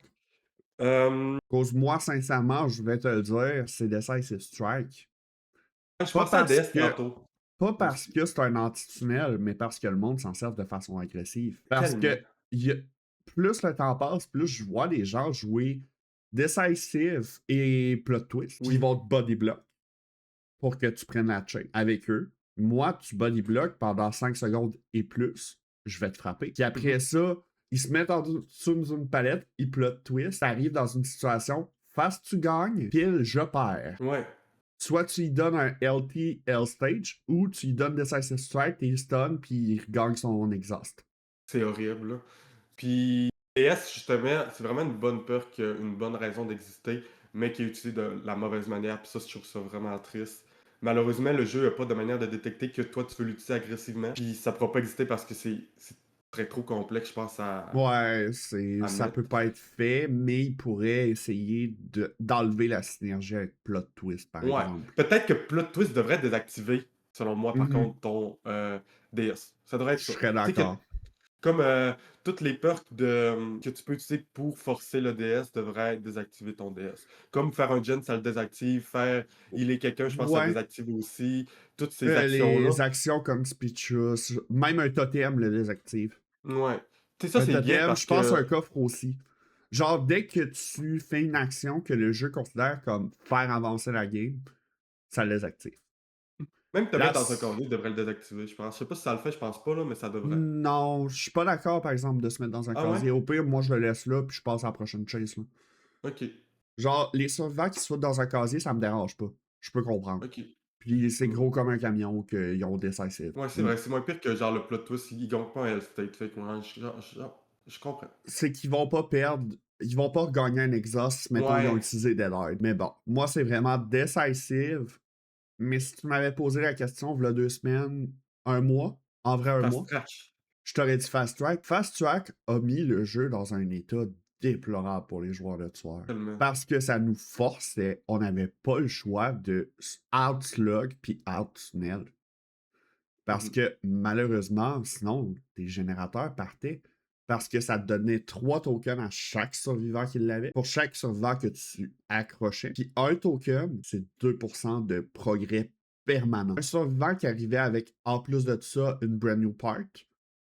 Euh, Cause moi, sincèrement, je vais te le dire, c'est Decisive Strike. je Pas pensais à parce DS que tantôt Pas parce aussi. que c'est un anti-tunnel, mais parce que le monde s'en sert de façon agressive. Parce Tellement. que y a- plus le temps passe, plus je vois des gens jouer Decisive et Plot Twist qui Oui. vont te body block pour que tu prennes la chain avec eux. Moi, tu body block pendant 5 secondes et plus, je vais te frapper. Puis après Mhm. ça, ils se mettent en dessous d'une palette, ils plot twist, ça arrive dans une situation face tu gagnes, pile je perds. Ouais, Soit tu lui donnes un LT L stage ou tu lui donnes Decisive Strike, t'es stun, puis il gagne son exhaust. c'est horrible, là. Puis DS, justement, c'est vraiment une bonne perk, une bonne raison d'exister, mais qui est utilisée de la mauvaise manière. Puis ça, je trouve ça vraiment triste. Malheureusement, le jeu n'a pas de manière de détecter que toi, tu veux l'utiliser agressivement. Puis ça ne pourra pas exister parce que c'est très trop complexe, je pense, Ouais, à ça peut mettre. pas être fait, mais il pourrait essayer d'enlever la synergie avec Plot Twist, par Ouais. exemple. Peut-être que Plot Twist devrait désactiver, selon moi, par Mhm. contre, ton DS. Ça devrait être Je ça. serais Tu sais que d'accord. comme toutes les perks que tu peux utiliser pour forcer le DS devraient désactiver ton DS. Comme faire un gen, ça le désactive. Faire healer quelqu'un, je pense que ça Ouais. désactive aussi. Toutes ces actions-là. Les actions comme Speechless, même un totem le désactive. Ouais. Tu sais, ça, Un c'est bien totem, parce je pense un que. coffre aussi. Genre, dès que tu fais une action que le jeu considère comme faire avancer la game, ça le désactive. Même te La mettre dans un s- casier, il devrait le désactiver, je pense. Je sais pas si ça le fait, je pense pas, là, mais ça devrait. Non, je suis pas d'accord, par exemple, de se mettre dans un Ah ouais? casier. Au pire, moi, je le laisse là, puis je passe à la prochaine chase, là. Ok, Genre, les survivants qui se foutent dans un casier, ça me dérange pas. Je peux comprendre. ok. Puis c'est Hmm. gros comme un camion qu'ils ont décisive. Ouais, c'est vrai, c'est moins pire que genre le plot twist, il gagne pas un L state, fait que ouais, je comprends. C'est qu'ils vont pas perdre. Ils vont pas gagner un exhaust si, mettons, ils ont Ouais, utilisé Dead Hard. Mais bon, moi, c'est vraiment decisive. Mais si tu m'avais posé la question, il y a 2 semaines, un mois, en vrai, un fast mois, track, je t'aurais dit Fast Track. Fast Track a mis le jeu dans un état déplorable pour les joueurs de tueur. tellement. Parce que ça nous forçait, on n'avait pas le choix de outslug puis outtunnel. Parce Mhm. que malheureusement, sinon, tes générateurs partaient. Parce que ça te donnait 3 tokens à chaque survivant qui l'avait. Pour chaque survivant que tu accrochais. Puis un token, c'est 2% de progrès permanent. Un survivant qui arrivait avec, en plus de ça, une brand new part,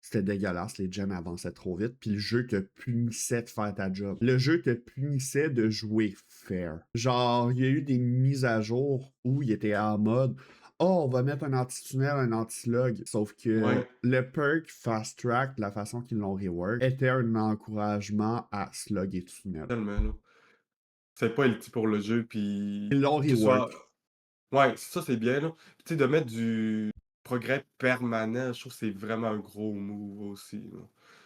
c'était dégueulasse. Les gens avançaient trop vite. Puis le jeu te punissait de faire ta job. Le jeu te punissait de jouer fair. Genre, il y a eu des mises à jour où il était en mode oh, on va mettre un anti-tunnel, un anti-log. Sauf que Ouais, le perk Fast Track, la façon qu'ils l'ont rework, était un encouragement à slug et tunnel. tellement, là. C'est pas LT pour le jeu, Ils puis l'ont que ce soit. rework. Ouais, ça c'est bien, là. Tu sais, de mettre du progrès permanent, je trouve que c'est vraiment un gros move aussi, là.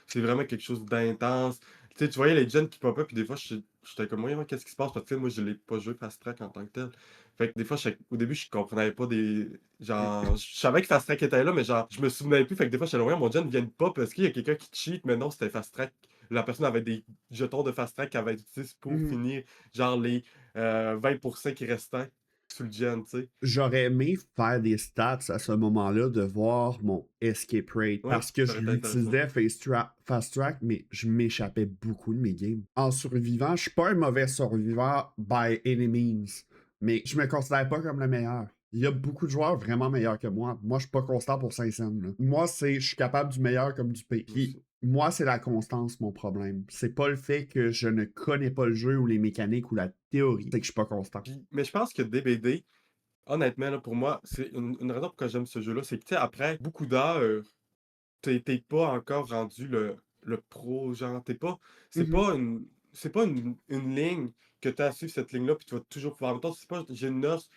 C'est vraiment quelque chose d'intense. Tu sais, tu voyais les gens qui pop up, puis des fois, j'étais comme, ouais, qu'est-ce qui se passe? Parce que tu sais, moi, je l'ai pas joué Fast Track en tant que tel. Fait que des fois, au début, je comprenais pas des. Genre, je savais que Fast Track était là, mais genre, je me souvenais plus. Fait que des fois, j'étais là, ouais, mon gen vient de pop parce qu'il y a quelqu'un qui cheat, mais non, c'était Fast Track. La personne avait des jetons de Fast Track qu'elle avait utilisés pour Mhm. finir, genre, les 20% qui restaient sur le gen, tu sais. J'aurais aimé faire des stats à ce moment-là, de voir mon escape rate, Oui, parce que ça je aurait été intéressant. l'utilisais Fast Track, mais je m'échappais beaucoup de mes games. En survivant, je suis pas un mauvais survivant by any means, mais je me considère pas comme le meilleur. Il y a beaucoup de joueurs vraiment meilleurs que moi. Moi, je suis pas constant pour 500. Moi, je suis capable du meilleur comme du pire. Puis, Aussi. moi, c'est la constance, mon problème. C'est pas le fait que je ne connais pas le jeu ou les mécaniques ou la théorie. C'est que je suis pas constant. Mais je pense que DBD, honnêtement, là, pour moi, c'est une raison pourquoi j'aime ce jeu-là, c'est que, tu sais, après beaucoup d'heures, t'es pas encore rendu le pro, genre, t'es pas. C'est Mhm. pas une ligne que tu as à suivre cette ligne-là, puis tu vas toujours pouvoir. Mettons, c'est pas j'ai une nurse,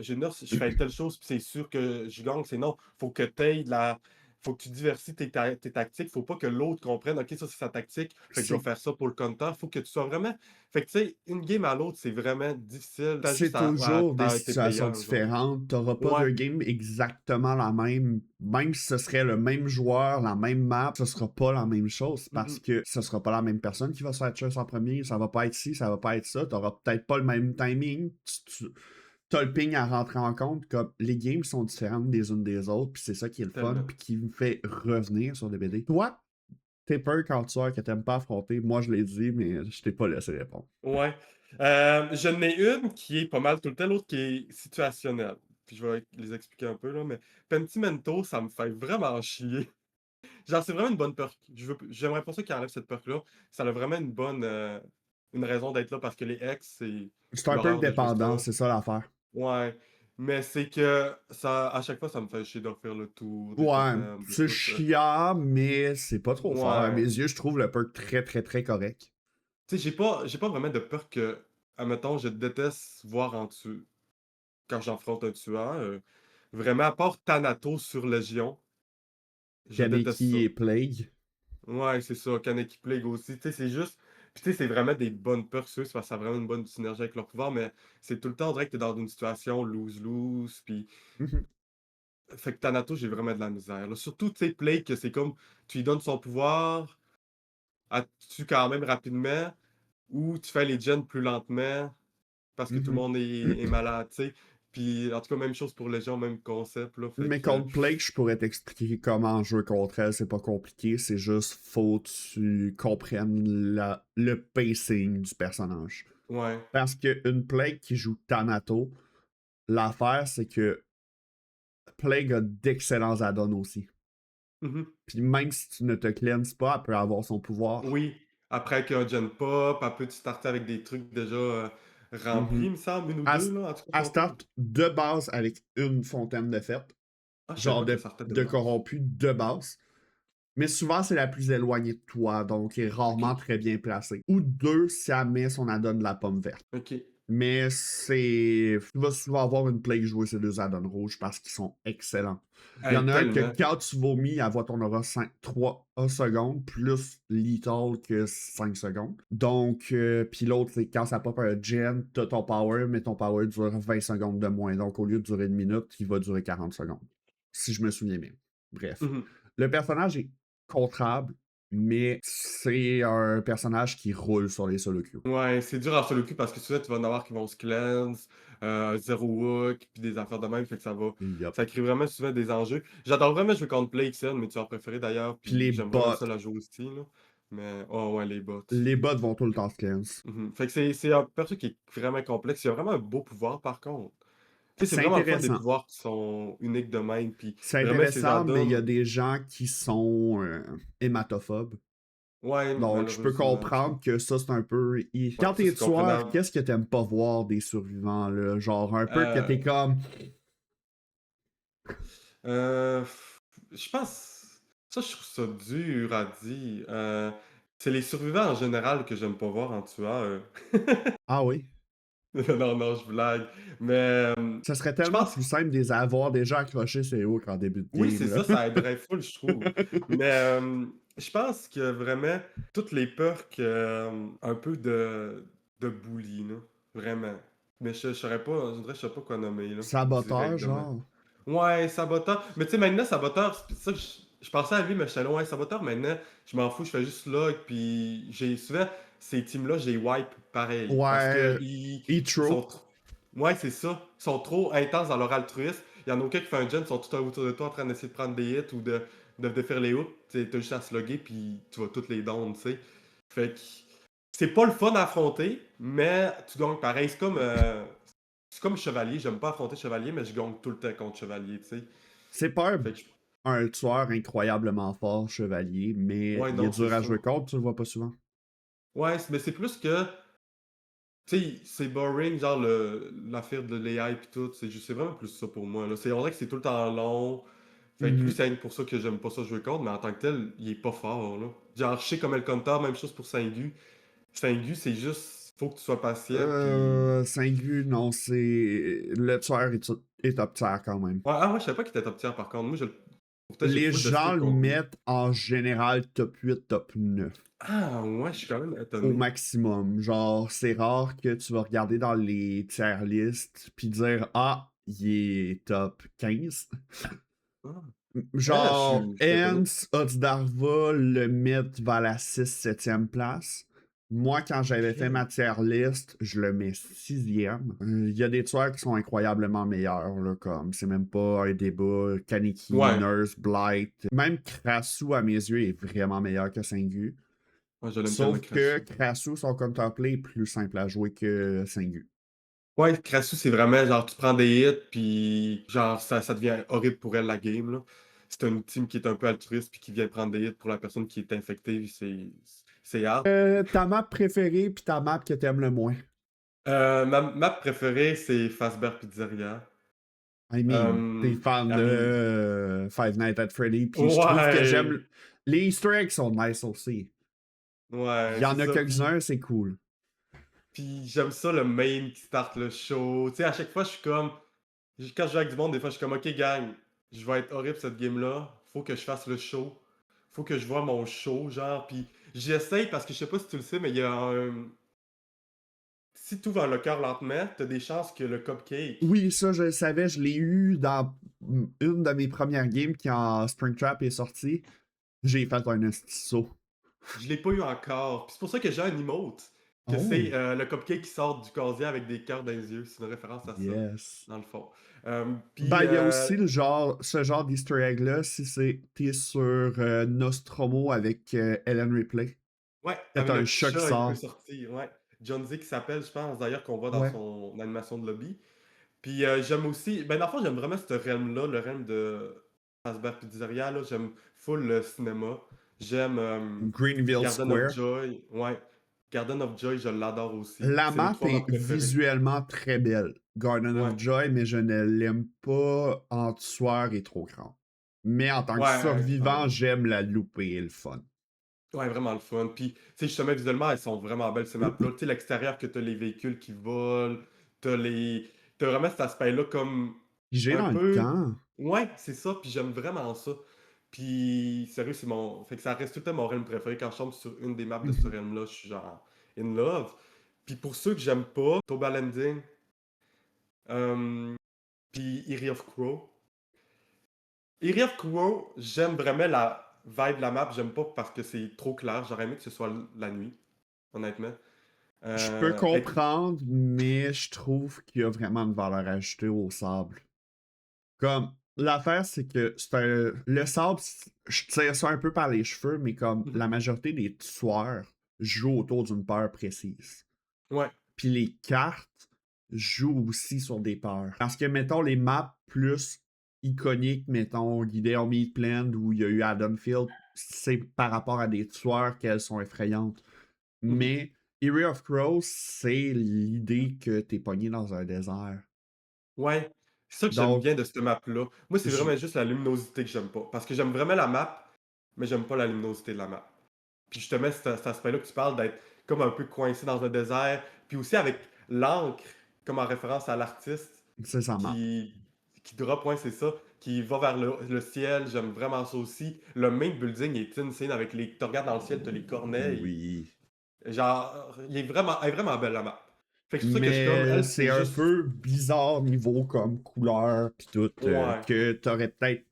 j'ai une nurse, je fais telle chose, puis c'est sûr que je gagne. C'est non. Faut que tu la. Faut que tu diversifies tes tactiques. Faut pas que l'autre comprenne, OK, ça, c'est sa tactique. Fait que je vais C'est faire ça pour le counter. Faut que tu sois vraiment. Fait que, tu sais, une game à l'autre, c'est vraiment difficile. T'as c'est juste à toujours des tes situations players, genre. différentes. T'auras pas Ouais. de game exactement la même. Même si ce serait le même joueur, la même map, ce sera pas la même chose parce Mhm. que ce sera pas la même personne qui va se faire tuer en premier. Ça va pas être ci, ça va pas être ça. T'auras peut-être pas le même timing. T'as le ping à rentrer en compte. Comme les games sont différentes des unes des autres, puis c'est ça qui est le fun, Tellement. puis qui me fait revenir sur des BD. Toi, t'es peur quand tu sors que t'aimes pas affronter. Moi, je l'ai dit, mais je t'ai pas laissé répondre. Ouais. Je n'ai une qui est pas mal tout le temps, l'autre qui est situationnelle. Puis je vais les expliquer un peu, là, mais Pentimento, ça me fait vraiment chier. Genre, c'est vraiment une bonne perk. J'aimerais pas ça qu'il enlève cette perk-là. Ça a vraiment une raison d'être là parce que les ex, c'est C'est un peu l'horreur de jouer dépendant, ça. c'est ça l'affaire. Ouais. Mais c'est que ça, à chaque fois, ça me fait chier de refaire le tour des Ouais, totems, de c'est tout. chiant, mais c'est pas trop fort. À mes Ouais. yeux, je trouve le perk très, très, très correct. Tu sais, j'ai pas vraiment de perk que, admettons, je déteste voir en dessous. Quand j'affronte un tueur. Vraiment, à part Thanatos sur Légion, je déteste ça. Kaneki et Plague. Ouais, c'est ça, Kaneki Plague aussi. Tu sais, c'est juste. Puis tu sais, c'est vraiment des bonnes perks, c'est parce que ça a vraiment une bonne synergie avec leur pouvoir, mais c'est tout le temps, on dirait que t'es dans une situation lose-lose. Puis. Mhm. Fait que Thanatos, j'ai vraiment de la misère, là. Surtout, tu sais, Plague, que c'est comme. Tu lui donnes son pouvoir, elle te tue quand même rapidement, ou tu fais les gens plus lentement. Parce que tout le Mhm. monde est malade, tu sais. Puis, en tout cas, même chose pour Légion, même concept, là. Fait Mais que. contre Plague, je pourrais t'expliquer comment jouer contre elle. C'est pas compliqué. C'est juste faut que tu comprennes le pacing du personnage. Ouais. Parce qu'une Plague qui joue Thanato, l'affaire, c'est que Plague a d'excellents add-ons aussi. Mhm. Puis même si tu ne te cleanses pas, elle peut avoir son pouvoir. Oui. Après qu'un gen pop, elle peut starter avec des trucs déjà. remplie, Mhm. il me semble, une ou Elle, deux, là, en tout cas, elle fontaines. start de base avec une fontaine de fête, Ah, je savais genre pas que ça sortait de de base. corrompu de base. Mais souvent, c'est la plus éloignée de toi, donc elle est rarement Ok, très bien placée. Ou deux, si elle met son addon de la pomme verte. ok. Mais c'est. Tu vas souvent avoir une play jouer ces deux addons rouges parce qu'ils sont excellents. Il y Hey, en a un que tellement. quand tu vomis, elle voit ton aura 3 secondes, plus lethal que 5 secondes. Donc, puis l'autre, c'est quand ça pop un gen, t'as ton power, mais ton power dure 20 secondes de moins. Donc, au lieu de durer une minute, il va durer 40 secondes. Si je me souviens bien. Bref. Mhm. Le personnage est contrable, mais c'est un personnage qui roule sur les solo queues. Ouais, c'est dur en solo queue parce que souvent, tu vas en avoir qui vont se cleanse, zéro hook, puis des affaires de même, fait que Yup. ça crée vraiment souvent des enjeux. J'adore vraiment jouer contre Play XL, mes tueurs préférés d'ailleurs, Puis puis les j'aime vraiment bots. ça la jouer aussi, là. Mais, oh ouais, les bots. Les bots vont tout le temps se cleanse. Mhm. Fait que c'est un perso qui est vraiment complexe. Il y a vraiment un beau pouvoir, par contre. Tu sais, c'est C'est vraiment le fun des intéressant. pouvoirs qui sont uniques de même, puis C'est vraiment ces intéressant, mais il y a add-ons. des gens qui sont hématophobes. Ouais, Donc, je peux malheureusement, tu sais. comprendre que ça, c'est un peu. Ouais, Quand ça, t'es c'est tueur, comprenable. qu'est-ce que t'aimes pas voir des survivants, là? Genre, un peu que t'es Euh, comme. Euh, je pense, ça, je trouve ça dur à dire. C'est les survivants en général que j'aime pas voir en tueur. Ah oui. Non, non, je blague. Mais Ça serait je tellement pense, plus simple de les avoir déjà accrochés ces hooks en début de oui, game, c'est là. ça, ça aiderait full, je trouve. Mais je pense que vraiment, toutes les perks, un peu de bully, là, vraiment. Mais je saurais pas, je dirais, je sais pas quoi nommer, là, Saboteur, directement. genre. Ouais, Saboteur. Mais tu sais, maintenant, Saboteur, c'est ça que je pensais à lui, mais j'étais là, ouais, Saboteur, maintenant, je m'en fous, je fais juste log, puis j'ai souvent, ces teams-là, j'ai wipe pareil, parce que Ouais. ils sont Itro. trop... Ouais, c'est ça. Ils sont trop intenses dans leur altruisme. Il y en a aucun qui fait un gen, ils sont tout autour de toi en train d'essayer de prendre des hits ou de faire les hooks. Tu sais, t'as juste à se loguer, puis tu vas toutes les down, tu sais. Fait que c'est pas le fun à affronter, mais tu gagnes pareil. C'est comme Chevalier, j'aime pas affronter Chevalier, mais je gagne tout le temps contre Chevalier, tu sais. C'est pas Fait que, un tueur incroyablement fort, chevalier, mais ouais, il est non, c'est dur à ça. jouer contre, tu le vois pas souvent. Ouais, mais c'est plus que, tu sais, c'est boring, genre l'affaire de l'AI pis tout, c'est vraiment plus ça pour moi, là. On dirait que c'est tout le temps long. Fait que lui, Mhm. c'est rien que pour ça que j'aime pas ça jouer contre, mais en tant que tel, il est pas fort, là. Genre, je sais comme El Counter, même chose pour Singu. Singu, c'est juste, faut que tu sois patient, pis... Singu, non, c'est. Le tueur est top tier quand même. Ouais, ah ouais, je savais pas qu'il était top tier, par contre. Moi, pourtant, j'ai Les full de gens stick le contre lui. mettent en général top 8, top 9 Ah ouais, je suis quand même au étonné. maximum. Genre, c'est rare que tu vas regarder dans les tier lists puis dire ah, il est top 15. Ah, ah, Genre, je suis étonné. Hens, Darva le mettent vers la 6-7e place. Moi, quand j'avais fait ma Ok. tier list, je le mets 6e. Il y a des tueurs qui sont incroyablement meilleurs, là, comme c'est même pas un débat. Kaneki, Ouais. Nurse, Blight. Même Krasu, à mes yeux, est vraiment meilleur que Sengu. Ouais, je l'aime tellement, Sauf que Krasu. Krasu, son counterplay est plus simple à jouer que Sengu. Ouais, Krasu, c'est vraiment genre, tu prends des hits, puis genre, ça devient horrible pour elle, la game, là. C'est une team qui est un peu altruiste, puis qui vient prendre des hits pour la personne qui est infectée, c'est hard. Ta map préférée puis ta map que t'aimes le moins. Ma map préférée, c'est Fazbear Pizzeria. I mean, t'es fan I mean, de Five Nights at Freddy, puis je trouve que ouais, les Easter eggs sont nice aussi. Il ouais, y c'est en a ça. quelques-uns, c'est cool. Puis j'aime ça, le main qui start le show. Tu sais, à chaque fois, je suis comme, quand je joue avec du monde, des fois, je suis comme, OK, gang, je vais être horrible cette game-là. Faut que je fasse le show. Faut que je vois mon show, genre. Puis j'essaye parce que je sais pas si tu le sais, mais il y a un. Si tu ouvres un locker lentement, t'as des chances que le cupcake. Oui, ça, je le savais, je l'ai eu dans une de mes premières games quand Springtrap est sorti. J'ai fait un esti saut. Je l'ai pas eu encore. Puis c'est pour ça que j'ai un emote. Que c'est Oh, le cupcake qui sort du casier avec des cœurs dans les yeux. C'est une référence à ça, yes. dans le fond. Ben, Puis. il y a aussi ce genre d'Easter egg-là si t'es sur Nostromo avec Ellen Ripley. Ouais, Que avec t'as un le petit chat qui chat, il peut sort. sortir. Ouais. John Z qui s'appelle, je pense, d'ailleurs, qu'on voit dans Ouais. son animation de lobby. Puis j'aime aussi, ben dans le fond, j'aime vraiment ce realm-là, le realm de Fazbear Pizzeria, là. J'aime full le cinéma. J'aime Greenville Garden of Square. Joy, ouais. Garden of Joy, je l'adore aussi. La C'est mes map 3 maps est préférées. visuellement très belle, Garden of Ouais. Joy, mais je ne l'aime pas en tueur et trop grand. Mais en tant que Ouais, survivant, j'aime la louper et le fun. ouais, vraiment le fun. Puis, tu sais, justement, visuellement, elles sont vraiment belles, ces maps-là. Tu sais, l'extérieur, que t'as les véhicules qui volent, t'as les... T'as vraiment cet aspect-là comme J'ai un dans le peu... temps. Ouais, c'est ça, puis j'aime vraiment ça. Puis, sérieux, c'est mon... Fait que ça reste tout le temps mon realm préféré. Quand je tombe sur une des maps de ce realm-là, je suis genre in love. Puis pour ceux que j'aime pas, Toba Landing, euh, puis Eerie of Crow. Eerie of Crow, j'aime vraiment la vibe de la map. J'aime pas parce que c'est trop clair. J'aurais aimé que ce soit la nuit, honnêtement. Je peux Et comprendre, mais je trouve qu'il y a vraiment une valeur ajoutée au sable. Comme, l'affaire, c'est que le sable, je tire ça un peu par les cheveux, mais comme mhm. la majorité des tueurs jouent autour d'une peur précise. Ouais. Puis les cartes jouent aussi sur des peurs. Parce que, mettons, les maps plus iconiques, mettons, Gideon Meatland où il y a eu Haddonfield, c'est par rapport à des tueurs qu'elles sont effrayantes. Mhm. Mais Eerie of Crows, c'est l'idée que t'es pogné dans un désert. Ouais. C'est ça que j'aime Donc, bien de cette map-là. Moi, c'est je- vraiment juste la luminosité que j'aime pas. Parce que j'aime vraiment la map, mais j'aime pas la luminosité de la map. Puis justement, cet aspect-là que tu parles d'être comme un peu coincé dans un désert. Puis aussi avec l'encre, comme en référence à l'artiste, c'est sa map. qui, qui drop, ouais, c'est ça, qui va vers le ciel. J'aime vraiment ça aussi. Le main building est insane avec les. Tu regardes dans le ciel, t'as les corneilles. Oui. Genre, elle est vraiment belle la map. Fait que c'est pour ça que je suis comme, Mais elle, c'est c'est un juste. peu bizarre niveau comme couleur pis tout, Ouais. que t'aurais peut-être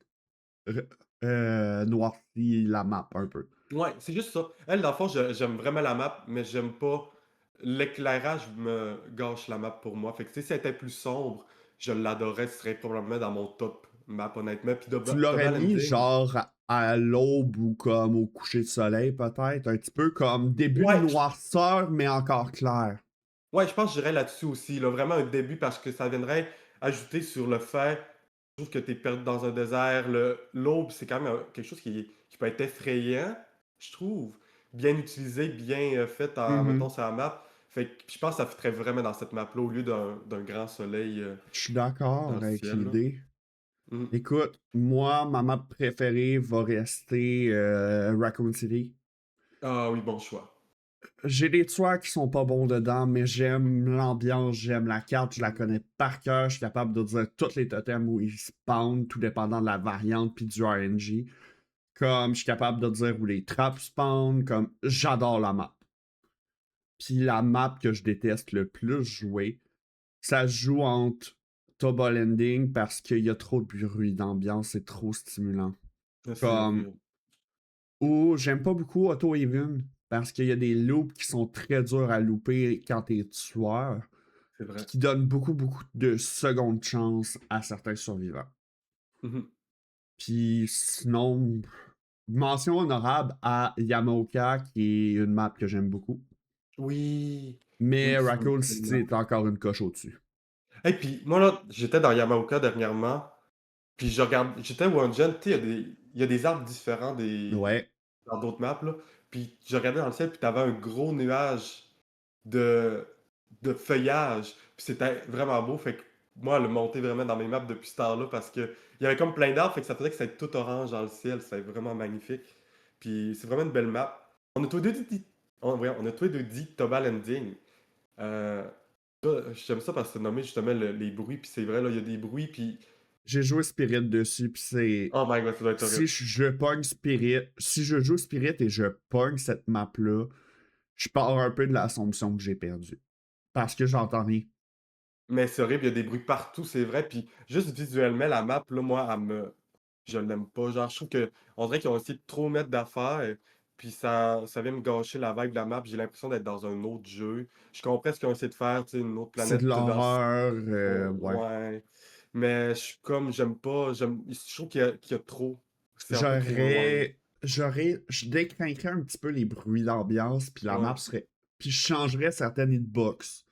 noirci la map un peu. Ouais, c'est juste ça. Elle, dans le fond, j'aime vraiment la map, mais j'aime pas. L'éclairage me gâche la map pour moi. Fait que tu sais, si elle était plus sombre, je l'adorais, ce serait probablement dans mon top map, honnêtement. Puis Tu l'aurais Double mis Ending. genre à l'aube ou comme au coucher de soleil peut-être, un petit peu comme début de Ouais, noirceur mais encore clair. ouais, je pense que j'irais là-dessus aussi. Là, vraiment un début parce que ça viendrait ajouter sur le fait, je trouve que tu es perdu dans un désert. L'aube, c'est quand même quelque chose qui peut être effrayant, je trouve. Bien utilisé, bien fait, mettons, Mhm. sur la map. Fait que je pense que ça fitterait vraiment dans cette map-là au lieu d'un grand soleil Je suis dans d'accord le avec ciel. Là. l'idée. Mhm. Écoute, moi, ma map préférée va rester Raccoon City. Ah oui, bon choix. J'ai des tueurs qui sont pas bons dedans, mais j'aime l'ambiance, j'aime la carte, je la Mhm. connais par cœur, je suis capable de dire tous les totems où ils spawnent, tout dépendant de la variante puis du RNG. Comme je suis capable de dire où les traps spawnent, comme j'adore la map. Puis la map que je déteste le plus jouer, ça se joue entre Tobal Ending parce qu'il y a trop de bruit d'ambiance, c'est trop stimulant. Ah, Comme sérieux, ou j'aime pas beaucoup Auto Even parce qu'il y a des loops qui sont très durs à louper quand t'es tueur, c'est puis vrai. qui donnent beaucoup, beaucoup de secondes chances à certains survivants. Mhm. Puis sinon, mention honorable à Yamaoka, qui est une map que j'aime beaucoup. Oui, Mais oui, c'est une Raccoon belle City map. est encore une coche au-dessus. Et puis, moi là, j'étais dans Yamaoka dernièrement. Puis je regarde, j'étais au One-Gen, tu sais, il y a des arbres différents Ouais. dans d'autres maps, là. Puis je regardais dans le ciel, puis t'avais un gros nuage de, de feuillage. Puis c'était vraiment beau. Fait que moi, le monter vraiment dans mes maps depuis ce temps-là, parce que il y avait comme plein d'arbres, fait que ça faisait que c'était tout orange dans le ciel. C'était vraiment magnifique. Puis c'est vraiment une belle map. On a tous les deux dit, on a tous les deux dit Tobal Ending. Euh, J'aime ça parce que c'est nommé justement les bruits, puis c'est vrai, là, il y a des bruits, puis J'ai joué Spirit dessus, puis c'est. oh my god, ça doit être Si horrible. je pogne Spirit, si je joue Spirit et je pogne cette map-là, je pars un peu de l'assomption que j'ai perdu. Parce que j'entends rien. Mais c'est horrible, il y a des bruits partout, c'est vrai. Puis juste visuellement, la map, là, moi, je l'aime pas. Genre, je trouve que on dirait qu'ils ont essayé de trop mettre d'affaires. Puis ça vient me gâcher la vibe de la map. J'ai l'impression d'être dans un autre jeu. Je comprends ce qu'ils ont essayé de faire, tu sais, une autre C'est de planète dans. l'horreur, ouais. Ouais. Mais je suis comme, j'aime pas. Je trouve qu'il y a trop. C'est un peu trop loin. Je décrinquerais un petit peu les bruits d'ambiance, puis la Ouais. map serait. Puis je changerais certaines hitbox.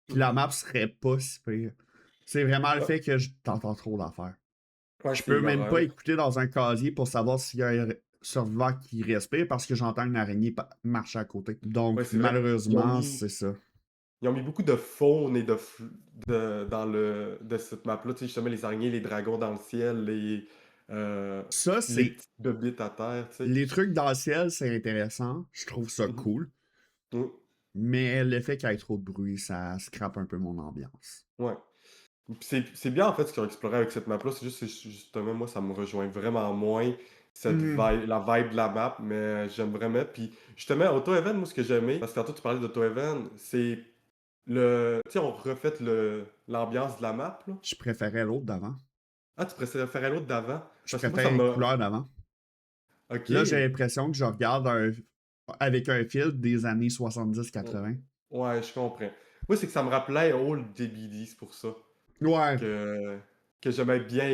Puis la Mhm. map serait pas si pire. C'est vraiment le Ouais, fait que je t'entends trop d'affaires. ouais, Je c'est peux même pas l'horreur. écouter dans un casier pour savoir s'il y a survivants qui respirent parce que j'entends une araignée marcher à côté. Ouais, Donc, c'est vrai qu'ils ont malheureusement, mis c'est ça. ils ont mis beaucoup de faune et dans de cette map-là. Tu sais, justement, les araignées, les dragons dans le ciel, euh, Ça, les c'est. petites bébites à terre, tu sais. Les trucs dans le ciel, c'est intéressant. Je trouve ça Mhm. cool. Ouais. Mais le fait qu'il y ait trop de bruit, ça scrape un peu mon ambiance. Ouais. Puis c'est bien en fait ce qu'ils ont exploré avec cette map-là. C'est justement, moi, ça me rejoint vraiment moins Mhm. la vibe de la map, mais j'aime vraiment. Puis justement, Auto Event, moi, ce que j'ai aimé, parce que tantôt tu parlais d'Auto Event, c'est tu sais, on refait l'ambiance de la map, là. Je préférais l'autre d'avant. Ah, tu préférais l'autre d'avant? Je Parce que moi, ça préfère les m'a. couleurs d'avant. Ok. Là, j'ai l'impression que je regarde avec un filtre des années 70-80. Ouais, je comprends. Moi, c'est que ça me rappelait Old DBD, c'est pour ça Ouais, que, que j'aimais bien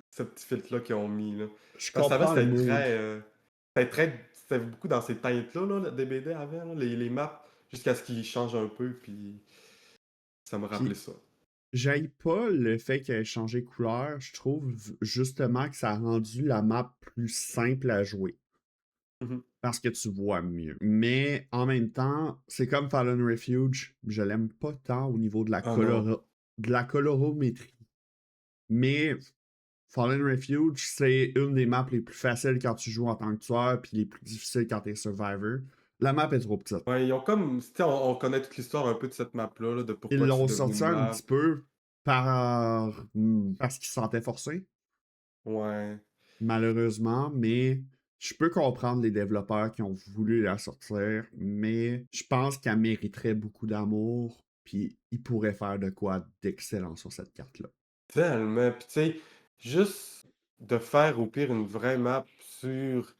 ce petit filtre-là qu'ils ont mis, là. je Parce que avant, comprends le mood. c'était beaucoup dans ces teintes-là, là, le DBD avant, là, les maps, jusqu'à ce qu'ils changent un peu, puis ça me rappelait Puis, ça. j'aille pas le fait qu'elle ait changé de couleur. Je trouve justement que ça a rendu la map plus simple à jouer. Mhm. Parce que tu vois mieux. Mais en même temps, c'est comme Fallen Refuge. Je l'aime pas tant au niveau de Ah non. de la colorométrie. Mais Fallen Refuge, c'est une des maps les plus faciles quand tu joues en tant que tueur, puis les plus difficiles quand t'es survivor. La map est trop petite. Ouais, ils ont comme. Tu sais, on connaît toute l'histoire un peu de cette map-là, là, de Ils pourquoi que c'est l'ont devenu sorti une un map. petit peu parce qu'ils se sentaient forcés, Ouais. malheureusement, mais je peux comprendre les développeurs qui ont voulu la sortir, mais je pense qu'elle mériterait beaucoup d'amour, puis ils pourraient faire de quoi d'excellent sur cette carte-là. Tellement. Puis tu sais, juste de faire au pire une vraie map sur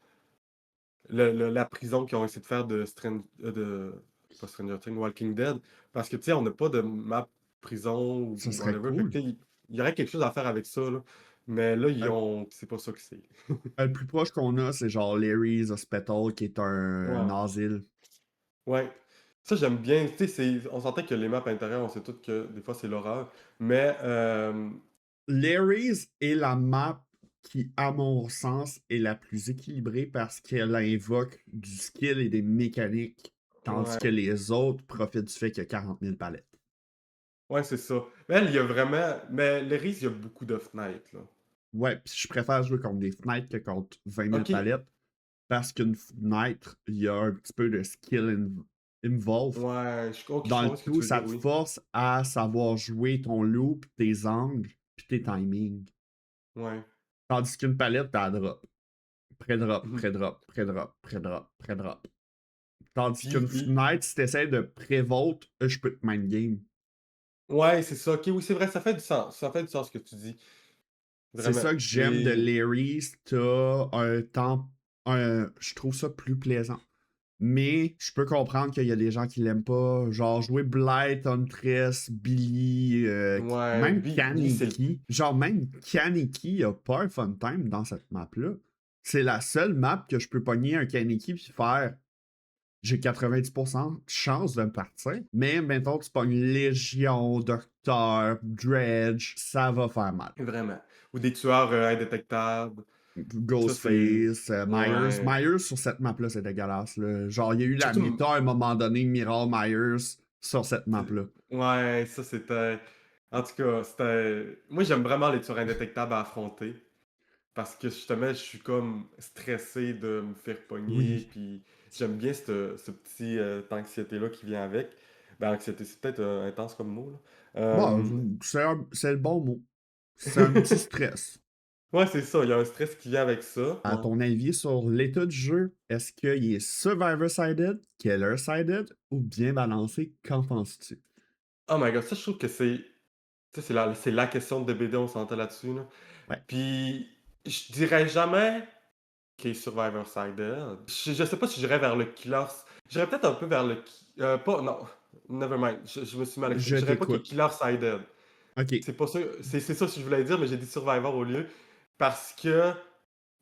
la prison qu'ils ont essayé de faire pas Stranger Things, Walking Dead. Parce que tu sais, on n'a pas de map prison ou Ça serait whatever. Fait que cool. tu sais, il y aurait quelque chose à faire avec ça, là. Mais là, Euh, c'est pas ça que c'est. le plus proche qu'on a, c'est genre Larry's Hospital, qui est un Ouais. asile. Ouais. Ça, j'aime bien. Tu sais, on sentait que les maps intérieures, on sait toutes que des fois, c'est l'horreur. Mais, Larry's est la map qui, à mon sens, est la plus équilibrée parce qu'elle invoque du skill et des mécaniques, tandis que ouais. les autres profitent du fait qu'il y a 40 000 palettes. Ouais, c'est ça. Mais elle, il y a vraiment. Mais les risques, il y a beaucoup de fenêtres, là. Ouais, pis je préfère jouer contre des fenêtres que contre 20 000 Ok. palettes parce qu'une fenêtre, il y a un petit peu de skill involved. Ouais, ok, je Dans le comprends ce que tout, tu veux ça dire, te oui. force à savoir jouer ton loop, tes angles, puis tes timings. Ouais. Tandis qu'une palette, t'as drop. Pré-drop, Mhm. pré-drop, pré-drop, pré-drop, pré-drop. Tandis qu'une Puis, fenêtre, si t'essaies de pré-vote, je peux te mind game. ouais, c'est ça. Ok, oui, c'est vrai, ça fait du sens. Ça fait du sens ce que tu dis. C'est Vraiment. ça que j'aime de C'est. Larry's. T'as un temps. Je trouve ça plus plaisant. Mais je peux comprendre qu'il y a des gens qui l'aiment pas. Genre jouer Blight, Huntress, Billy, Ouais, même Billy, c'est le. Kaneki. Genre même Kaneki a pas un fun time dans cette map-là. C'est la seule map que je peux pogner un Kaneki puis faire j'ai 90% de chance de me partir. Mais mettons, tu pognes Légion, Docteur, Dredge, ça va faire mal. Vraiment. Ou des tueurs indétectables. Ça, c'est. Ghostface, Myers. Ouais. Myers sur cette map-là, c'est dégueulasse. Là. Genre, il y a eu la Surtout. méta à un moment donné, Miral Myers sur cette C'est- map-là. Ouais, ça, c'était. En tout cas, c'était. Moi, j'aime vraiment les tueurs indétectables à affronter. Parce que justement, je suis comme stressé de me faire pogner, Oui. puis j'aime bien ce petit anxiété-là qui vient avec. Ben, anxiété, c'est peut-être intense comme mot, là. Bon, c'est le bon mot. C'est un petit stress. Ouais, c'est ça, il y a un stress qui vient avec ça. À Ouais. ton avis sur l'état du jeu, est-ce qu'il est survivor-sided, killer-sided ou bien balancé? Qu'en penses-tu? Oh my god, ça, je trouve que c'est. Tu sais, c'est la question de DBD, on s'entend là-dessus, là. Ouais. Puis, je dirais jamais qu'il est Survivor-sided. Je sais pas si j'irais vers le killer. J'irais peut-être un peu vers pas, non, never mind, je me suis mal Je exprimé. Je dirais pas qu'il est t'écoute. killer-sided. Ok. C'est pas ça, c'est ça que je voulais dire, mais j'ai dit Survivor au lieu. Parce que,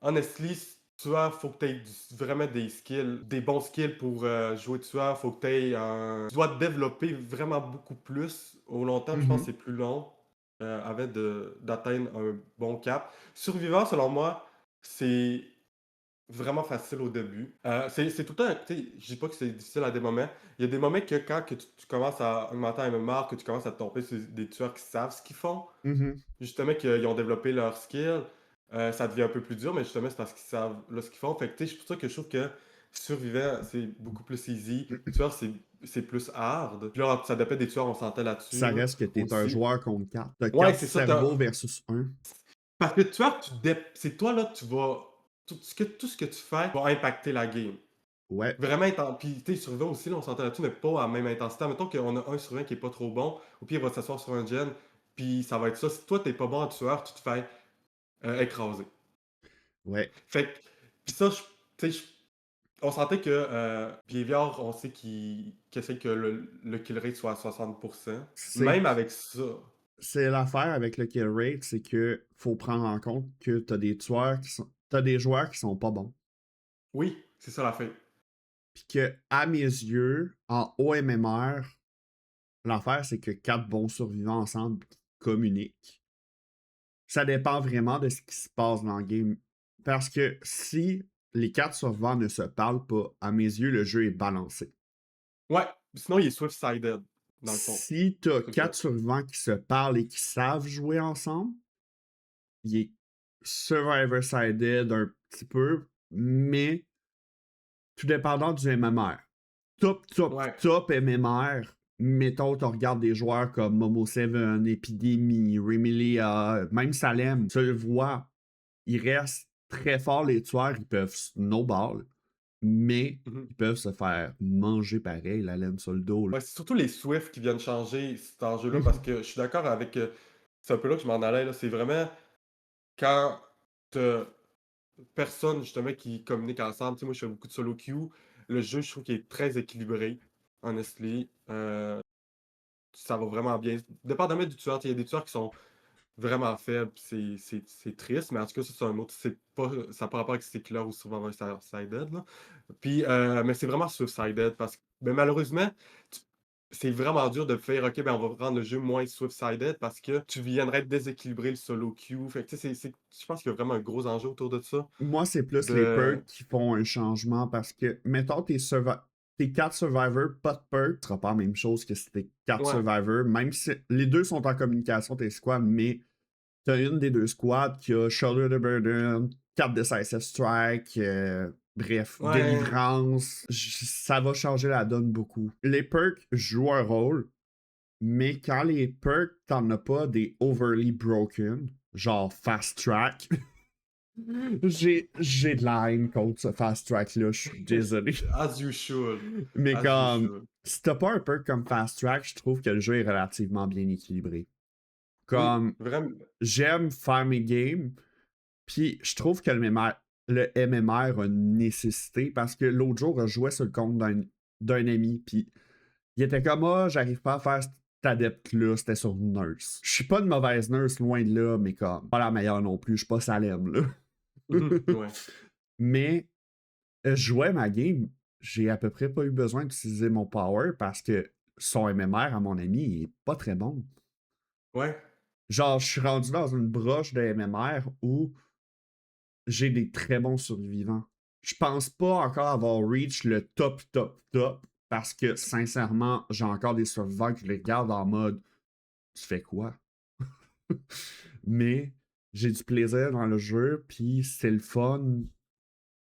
honestly, tueur, faut que tu aies vraiment des skills, des bons skills pour jouer tueur. Faut que tu aies Tu dois te développer vraiment beaucoup plus. Au long terme, je pense que Mhm. c'est plus long avant, d'atteindre un bon cap. Survivor, selon moi, c'est. vraiment facile au début. C'est tout le temps, tu sais, je dis pas que c'est difficile à des moments. Il y a des moments que quand que tu commences à augmenter un MMR, que tu commences à tomber sur des tueurs qui savent ce qu'ils font, Mhm. justement qu'ils ont développé leur skill, ça devient un peu plus dur, mais justement c'est parce qu'ils savent là ce qu'ils font. Fait que tu sais, c'est pour ça que je trouve que survivant, c'est beaucoup plus easy. Tueur, c'est plus hard. Puis là, ça dépend des tueurs, on s'entend là-dessus, Ça là, reste que t'es un aussi. joueur contre 4. T'as Ouais, 4 c'est ça, cerveaux versus un. parce que tueur, c'est toi là, tu vas. Tout ce que tu fais va impacter la game. Ouais, Vraiment puis tu sais, survivant aussi, là, on s'entend là-dessus, mais pas à la même intensité. Mettons qu'on a un survivant qui est pas trop bon, au pire, il va s'asseoir sur un gen, puis ça va être ça. Si toi, t'es pas bon en tueur, tu te fais écraser. ouais. Fait que, pis ça, tu sais, on sentait que Behavior, on sait qu'il essaie que le kill rate soit à 60%. C'est Même avec ça. c'est l'affaire avec le kill rate, c'est que faut prendre en compte que t'as des joueurs qui sont pas bons. Oui, c'est ça la fin. Puis que, à mes yeux, en OMMR, l'affaire, c'est que 4 bons survivants ensemble qui communiquent. Ça dépend vraiment de ce qui se passe dans le game. Parce que si les 4 survivants ne se parlent pas, à mes yeux, le jeu est balancé. Ouais, sinon il est swift-sided, dans le fond. Si t'as C'est 4 ça. survivants qui se parlent et qui savent jouer ensemble, il est survivor-sided un petit peu, mais tout dépendant du MMR. Top, top, Ouais. top MMR. Mettons, tu regardes des joueurs comme Momo7, Epidemy, Remilia, même Salem, tu le vois, ils restent très forts les tueurs, ils peuvent snowball, mais Mhm. ils peuvent se faire manger pareil, la laine sur le dos. Là. Ouais, c'est surtout les Swift qui viennent changer cet enjeu-là parce Mhm. que je suis d'accord avec. C'est un peu là que je m'en allais, là. C'est vraiment quand t'as personne justement qui communique ensemble. Tu sais, moi je fais beaucoup de solo queue. Le jeu, je trouve qu'il est très équilibré, honestly. Ça va vraiment bien. Dépendamment du tueur, tu sais, il y a des tueurs qui sont vraiment faible, c'est triste, mais en tout cas, ça, c'est un autre. C'est pas, ça n'a pas rapport avec Stickler ou souvent un Sided, là. Puis, mais c'est vraiment Swift-Sided parce que ben, malheureusement, tu- c'est vraiment dur de faire, OK, ben, on va rendre le jeu moins Swift-Sided parce que tu viendrais déséquilibrer le solo queue. Fait que, tu sais, je pense qu'il y a vraiment un gros enjeu autour de ça. Moi, c'est plus les De... perks qui font un changement parce que, mettons, tes 4 survivors, pas de perk, ce sera pas la même chose que si t'es 4 Ouais. survivors, même si les deux sont en communication, tes squads, mais t'as une des deux squads qui a Shoulder the Burden, 4 Decisive Strike, bref, Ouais. délivrance. Ça va changer la donne beaucoup. Les perks jouent un rôle, mais quand les perks, t'en as pas des overly broken, genre Fast Track, j'ai de la haine contre ce Fast Track-là, je suis désolé. As you should. Mais As you comme, should. si t'as pas un perk comme Fast Track, je trouve que le jeu est relativement bien équilibré. Oui, Comme, vraiment. j'aime faire mes games, puis je trouve que le MMR a une nécessité parce que l'autre jour, je jouais sur le compte d'un ami, puis il était comme, ah, j'arrive pas à faire cet adepte-là, c'était sur Nurse. Je suis pas une mauvaise nurse, loin de là, mais comme, pas la meilleure non plus, je suis pas Salem, là. Ouais. Mais je jouais ma game, j'ai à peu près pas eu besoin d'utiliser mon power parce que son MMR à mon ami, il est pas très bon. Ouais. Genre, je suis rendu dans une broche de MMR où j'ai des très bons survivants. Je pense pas encore avoir reach le top, top, top parce que sincèrement, j'ai encore des survivants qui les regardent en mode tu fais quoi? Mais j'ai du plaisir dans le jeu, puis c'est le fun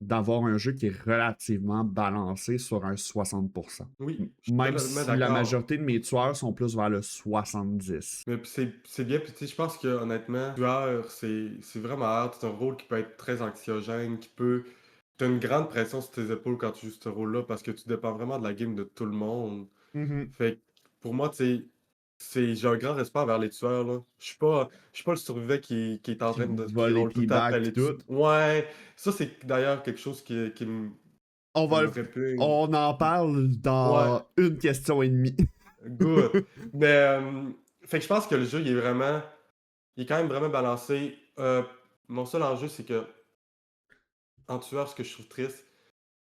d'avoir un jeu qui est relativement balancé sur un 60%. Oui, je suis Même totalement si la d'accord. majorité de mes tueurs sont plus vers le 70. Mais puis c'est bien, puis tu sais, je pense que honnêtement, tueur, c'est vraiment hard. C'est un rôle qui peut être très anxiogène, qui peut. T'as une grande pression sur tes épaules quand tu joues ce rôle-là parce que tu dépends vraiment de la game de tout le monde. Mhm. Fait que pour moi, tu sais, j'ai un grand respect envers les tueurs, là. Je suis pas le survivant qui est en Qui train de va qui les roule tout le temps après P-back pis les tueurs. tout. Ouais, ça c'est d'ailleurs quelque chose On qui va me répugne. on en parle Ouais, dans une question et demie. good. Mais fait que je pense que le jeu il est quand même vraiment balancé. Mon seul enjeu, c'est que en tueur, ce que je trouve triste,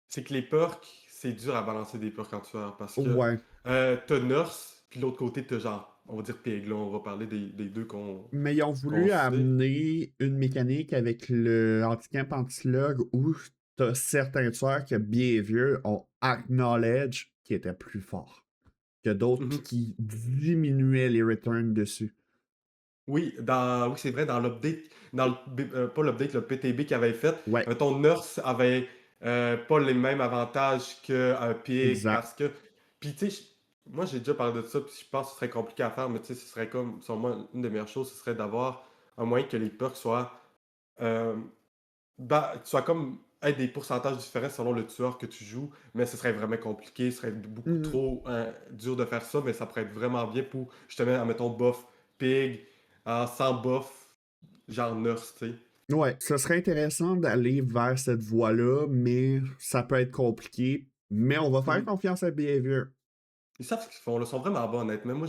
c'est que les perks, c'est dur à balancer des perks en tueur parce que Ouais. t'as Nurse, puis de l'autre côté, t'as genre, on va dire Pig, là, on va parler des deux Mais ils ont qu'on voulu sait. amener une mécanique avec le handicap anti-log où t'as certains tueurs que Behavior ont acknowledge qui étaient plus forts que d'autres, puis Mhm. qui diminuaient les returns dessus. Oui, oui, c'est vrai, dans l'update, pas l'update, le PTB qu'il avait fait, Ouais, ton Nurse avait pas les mêmes avantages qu'un Pig exact. parce que. Puis, tu sais, moi j'ai déjà parlé de ça, puis je pense que ce serait compliqué à faire, mais tu sais, ce serait comme, selon moi, une des meilleures choses, ce serait d'avoir un moyen que les perks soient. euh, soient comme être des pourcentages différents selon le tueur que tu joues, mais ce serait vraiment compliqué, ce serait beaucoup Mhm. trop dur de faire ça, mais ça pourrait être vraiment bien pour, justement, admettons, buff Pig, sans buff, genre Nurse, tu sais. Ouais, ce serait intéressant d'aller vers cette voie-là, mais ça peut être compliqué. Mais on va faire Mhm. confiance à Behavior. Ils savent ce qu'ils font, là, ils sont vraiment bons, honnêtement. Moi,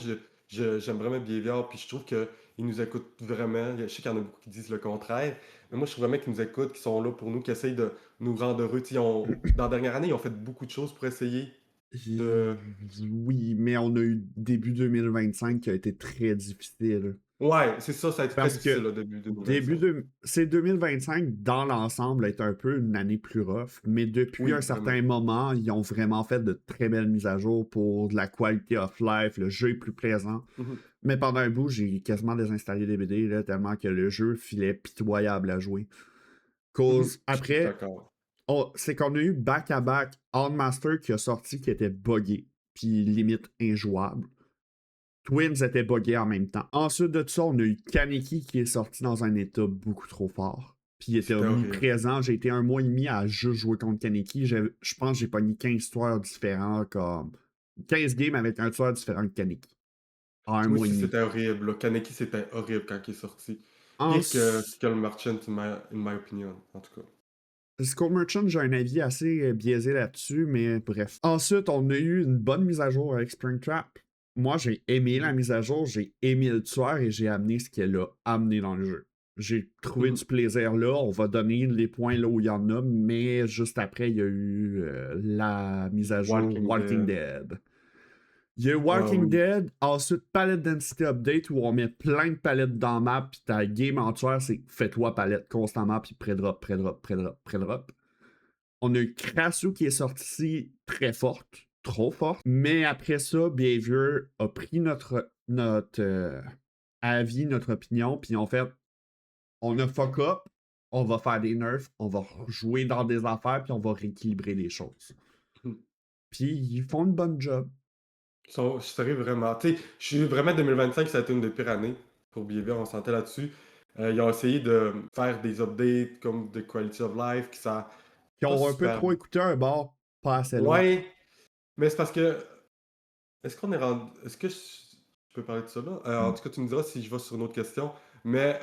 j'aime vraiment Behavior, puis je trouve qu'ils nous écoutent vraiment. Je sais qu'il y en a beaucoup qui disent le contraire, mais moi, je trouve vraiment qu'ils nous écoutent, qu'ils sont là pour nous, qu'ils essayent de nous rendre heureux. Tu sais, dans la dernière année, ils ont fait beaucoup de choses pour essayer de. Oui, mais on a eu début 2025 qui a été très difficile. Ouais, c'est ça, ça a été très Parce difficile que au début 2025. c'est 2025 dans l'ensemble est un peu une année plus rough, mais depuis un Oui, vraiment. certain moment, ils ont vraiment fait de très belles mises à jour pour de la quality of life, le jeu est plus plaisant. Mhm. Mais pendant un bout, j'ai quasiment désinstallé DBD là, tellement que le jeu filait pitoyable à jouer. Mhm. Cause Je suis après, d'accord. c'est qu'on a eu back-à-back Master qui a sorti qui était buggé, puis limite injouable. Twins était buggé en même temps. Ensuite de ça, on a eu Kaneki qui est sorti dans un état beaucoup trop fort. Puis il était C'était horrible. omniprésent. J'ai été un mois et demi à juste jouer contre Kaneki. Je pense que j'ai pogné 15 tueurs différents, comme 15 games avec un tueur différent de Kaneki. En un Moi mois et aussi, demi. c'était horrible, là. Kaneki, c'était horrible quand il est sorti. Pire Ensuite, que le Merchant, in my opinion, en tout cas. Skull Merchant, j'ai un avis assez biaisé là-dessus, mais bref. Ensuite, on a eu une bonne mise à jour avec Springtrap. Moi, j'ai aimé la Mhm. mise à jour, j'ai aimé le tueur et j'ai amené ce qu'elle a amené dans le jeu. J'ai trouvé Mhm. du plaisir là. On va donner les points là où il y en a, mais juste après, il y a eu la mise à jour Walking Walking Dead. Dead. Il y a eu Ah Walking oui. Dead, ensuite Palette Density Update où on met plein de palettes dans la map, puis ta game entière, c'est fais-toi palette constamment, puis pré-drop, pré-drop, pré-drop, pré-drop. On a eu Crasso qui est sorti très forte, trop forte. Mais après ça, Behavior a pris notre avis, notre opinion, puis en fait, on a fuck up, on va faire des nerfs, on va jouer dans des affaires, puis on va rééquilibrer les choses. Mhm. Puis ils font une bonne job. Je serais vraiment. Tu sais, je suis vraiment 2025, ça a été une des pires années pour Behavior, on sentait là-dessus. Ils ont essayé de faire des updates comme de Quality of Life, qui ça Ils pas ont un peu super. trop écouté un bord, pas assez l'autre. Ouais, mais c'est parce que. Est-ce qu'on est rendu. Est-ce que je peux parler de ça là? En tout cas, tu me diras si je vais sur une autre question. Mais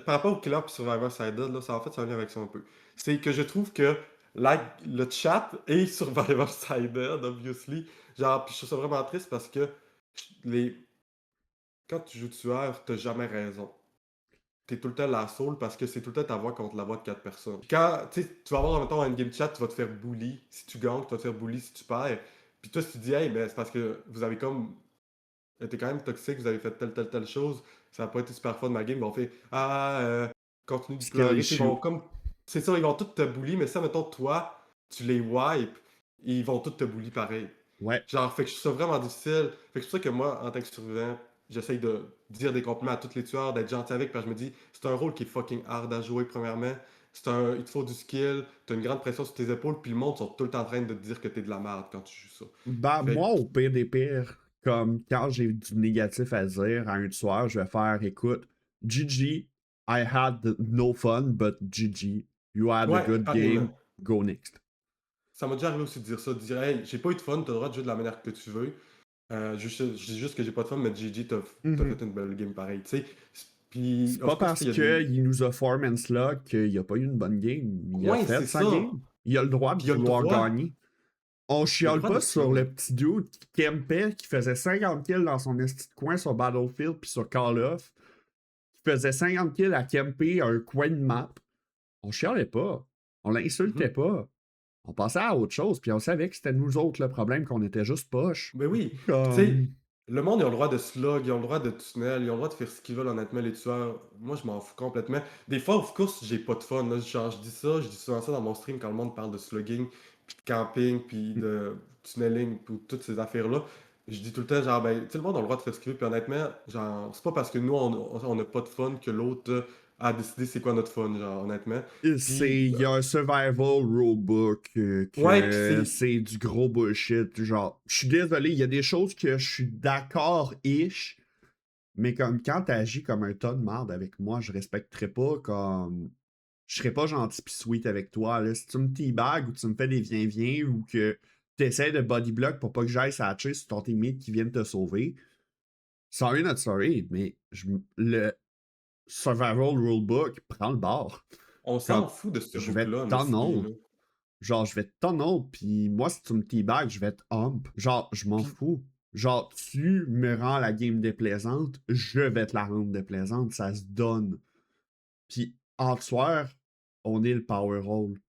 par rapport au Killer et Survivor Sided, là, ça en fait ça vient avec ça un peu. C'est que je trouve que le chat est Survivor Sided, obviously. Genre, puis je trouve ça vraiment triste parce que les, quand tu joues tueur, t'as jamais raison. T'es tout le temps la soul parce que c'est tout le temps ta voix contre la voix de quatre personnes. Quand tu sais, tu vas avoir mettons un game chat, tu vas te faire bully si tu gagnes, tu vas te faire bully si tu perds. Puis toi, si tu dis, hey, mais c'est parce que vous avez comme était quand même toxique, vous avez fait telle chose, ça n'a pas été super fun ma game, ils vont faire continue de Skill pleurer, tu sais, ils vont issue. comme. C'est ça, ils vont tous te bully, mais ça, mettons, toi, tu les wipes, et ils vont tous te bully pareil. Ouais. Genre, fait que je trouve ça vraiment difficile. Fait que c'est pour ça que moi, en tant que survivant, j'essaye de dire des compliments à tous les tueurs, d'être gentil avec, parce que je me dis, c'est un rôle qui est fucking hard à jouer, premièrement. Il te faut du skill, t'as une grande pression sur tes épaules, puis le monde sont tout le temps en train de te dire que t'es de la merde quand tu joues ça. Bah, Fait moi, que, au pire des pires, comme quand j'ai du négatif à dire à un soir, je vais faire écoute, GG, I had no fun, but GG, you had a ouais, good pareillement. game, go next. Ça m'a déjà arrivé aussi de dire ça, de dire hey, j'ai pas eu de fun, t'as le droit de jouer de la manière que tu veux. Je dis juste que j'ai pas de fun, mais GG, t'as Mhm. fait une belle game pareil, tu sais. Puis, C'est je pas pense parce qu'il y a des. qu'il nous a formé là qu'il a pas eu une bonne game. Il a Ouais, fait c'est sa ça. game. Il a le droit de Puis il y a le vouloir droit. gagner. On Il y a le chiale droit de pas sur pleurer. le petit dude qui campait, qui faisait 50 kills dans son esti de coin sur Battlefield puis sur Call of, qui faisait 50 kills à camper un coin de map. On chialait pas. On l'insultait Mhm. pas. On passait à autre chose, puis on savait que c'était nous autres le problème, qu'on était juste poche. Ben oui. Puis tu sais, Comme. Le monde, ils ont le droit de slog, ils ont le droit de tunnel, ils ont le droit de faire ce qu'ils veulent, honnêtement, les tueurs. Moi, je m'en fous complètement. Des fois, of course, j'ai pas de fun, là. Genre, je dis souvent ça dans mon stream quand le monde parle de slugging, puis de camping, puis de tunneling, puis toutes ces affaires-là. Je dis tout le temps, genre, ben, tu sais, le monde a le droit de faire ce qu'il veut, puis honnêtement, genre, c'est pas parce que nous, on a pas de fun que l'autre a décidé c'est quoi notre fun, genre, honnêtement. Puis, Il y a un survival rulebook ouais, puis que c'est. c'est du gros bullshit. Genre, je suis désolé, il y a des choses que je suis d'accord-ish, mais comme quand t'agis comme un tas de merde avec moi, je respecterai pas comme. Je serais pas gentil pis sweet avec toi. Là. Si tu me teabag ou tu me fais des viens-viens ou que t'essaies de bodyblock pour pas que j'aille satcher sur ton teammate qui vient de te sauver, sorry not sorry, mais le survival rulebook prend le bord. On Comme, s'en fout de ce je vais te book-là, honestly, tunnel. là. Genre, je vais te tunnel, puis moi, si tu me teabag, je vais te hump. Genre, je m'en Puis, fous. Genre, tu me rends la game déplaisante, je vais te la rendre déplaisante, ça se donne. Puis, en soir, on est le power roll.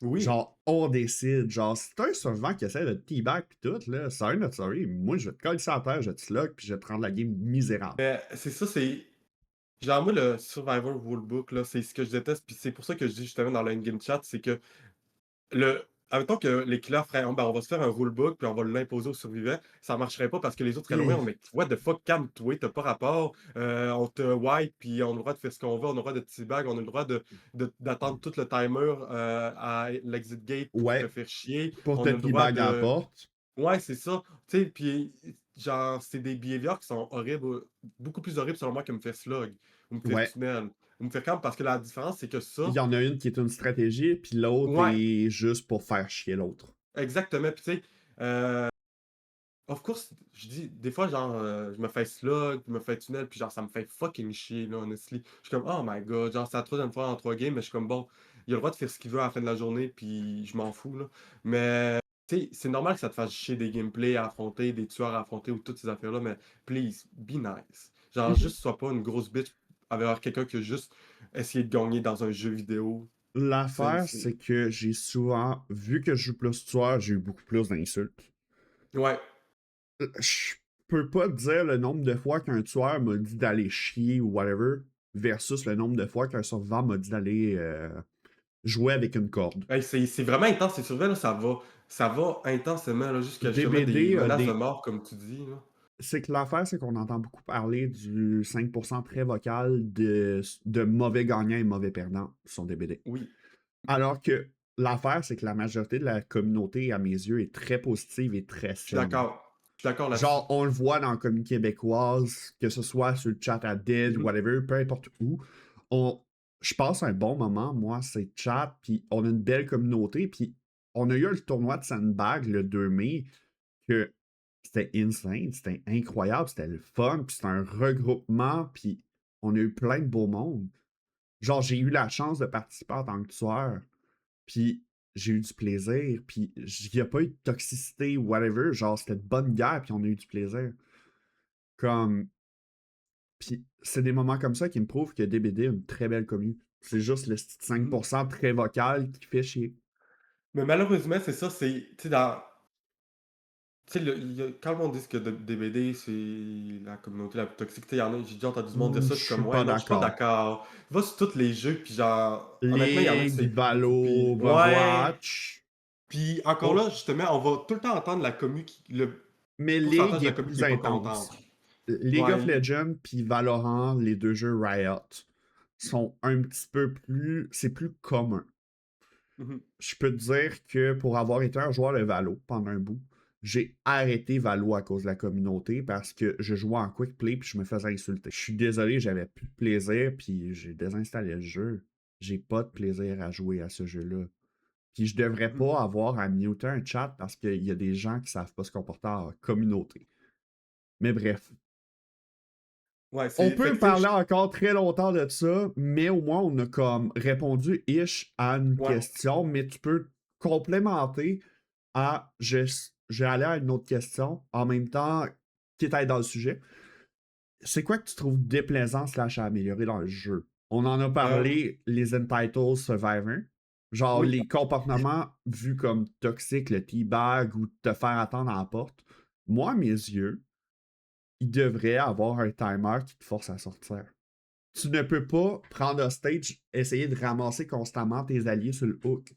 oui. Genre, on décide. Genre, si t'as un survivant qui essaie de te teabag pis tout, là, sorry not sorry, moi, je vais te coller ça à terre, je vais te slug, puis je vais te rendre la game misérable. Mais c'est ça, c'est. Genre, moi, le Survivor Rulebook, là, c'est ce que je déteste, puis c'est pour ça que je dis justement dans le endgame chat, c'est que le. Admettons que les killers feraient, oh, ben, on va se faire un rulebook, puis on va l'imposer aux survivants, ça marcherait pas parce que les autres seraient loin, Eh, mais what the fuck, calme-toi, t'as pas rapport, on te wipe, puis on a le droit de faire ce qu'on veut, on a le droit de teabag, on a le droit d'attendre tout le timer à l'exit gate pour te ouais, faire chier, pour te on a le droit teabag à la de. porte. Ouais, c'est ça. Tu sais, puis genre, c'est des behaviors qui sont horribles, beaucoup plus horribles selon moi que me faire slug ou me faire Ouais. tunnel ou me faire camp parce que la différence, c'est que Il ça. y en a une qui est une stratégie, puis l'autre Ouais, est juste pour faire chier l'autre. exactement. Puis tu sais, of course, je dis, des fois, genre, je me fais slug, je me fais tunnel, puis genre, ça me fait fucking chier, là, honestly. Je suis comme, oh my god, genre, c'est la troisième fois en 3 games, mais je suis comme, bon, il a le droit de faire ce qu'il veut à la fin de la journée, puis je m'en fous, là. Mais, tu sais, c'est normal que ça te fasse chier des gameplays à affronter, des tueurs à affronter ou toutes ces affaires-là, mais please, be nice. Genre, Mhm. juste sois pas une grosse bitch avec quelqu'un qui a juste essayé de gagner dans un jeu vidéo. L'affaire, c'est que j'ai souvent, vu que je joue plus tueur, j'ai eu beaucoup plus d'insultes. Ouais, Je peux pas te dire le nombre de fois qu'un tueur m'a dit d'aller chier ou whatever, versus le nombre de fois qu'un survivant m'a dit d'aller jouer avec une corde. hey, c'est vraiment intense, c'est surveillé, là, ça va intensément, là, jusqu'à justement des DBD a menaces de des. mort, comme tu dis, là. C'est que l'affaire, c'est qu'on entend beaucoup parler du 5% très vocal de mauvais gagnants et mauvais perdants sur DBD. Oui. Alors que l'affaire, c'est que la majorité de la communauté, à mes yeux, est très positive et très Je suis saine. d'accord. Je suis d'accord là-dessus. Genre, on le voit dans la communauté québécoise, que ce soit sur le chat à Dead, Mhm. whatever, peu importe où. On, je passe un bon moment, moi, c'est chat, puis on a une belle communauté, puis on a eu le tournoi de Sandbag le 2 mai, que c'était insane, c'était incroyable, c'était le fun, puis c'était un regroupement, puis on a eu plein de beaux mondes. Genre, j'ai eu la chance de participer en tant que tueur, puis j'ai eu du plaisir, puis il n'y a pas eu de toxicité ou whatever, genre, c'était de bonne guerre, puis on a eu du plaisir. Comme, puis c'est des moments comme ça qui me prouvent que DBD a une très belle commune. C'est juste le petit Mhm. 5% très vocal qui fait chier. Mais malheureusement, c'est ça, c'est. Tu sais, dans. Tu sais, quand le monde dit que DBD, c'est la communauté la plus toxique, tu sais, j'ai déjà entendu du monde dire ça, Je je suis suis comme, ouais, pas non, je suis pas d'accord. d'accord. Va sur tous les jeux, puis genre, honnêtement, il y en a qui League, c'est. Valo, Puis, ouais. Overwatch. Puis encore Oh, là, justement, on va tout le temps entendre la le mais pourcentage League de est la commu qui plus est pas contente. intense. League of Ouais. Legends puis Valorant, les deux jeux Riot, sont un petit peu plus. C'est plus commun. Mhm. Je peux te dire que pour avoir été un joueur de Valo pendant un bout, j'ai arrêté Valo à cause de la communauté parce que je jouais en quick play puis je me faisais insulter. Je suis désolé, j'avais plus de plaisir puis j'ai désinstallé le jeu. J'ai pas de plaisir à jouer à ce jeu-là. Puis je devrais Mhm. pas avoir à muter un chat parce qu'il y a des gens qui savent pas se comporter en communauté. Mais bref, Ouais, on c'est. Fait peut que, tu sais, parler encore très longtemps de ça, mais au moins on a comme répondu ish à une ouais. question, mais tu peux complémenter à je vais aller à une autre question en même temps qui est dans le sujet. C'est quoi que tu trouves déplaisant slash à améliorer dans le jeu? On en a Euh, parlé, les Entitled Survivor. Genre oui. les comportements vus comme toxiques, le teabag ou te faire attendre à la porte. Moi, à mes yeux, il devrait avoir un timer qui te force à sortir. Tu ne peux pas prendre un stage, essayer de ramasser constamment tes alliés sur le hook.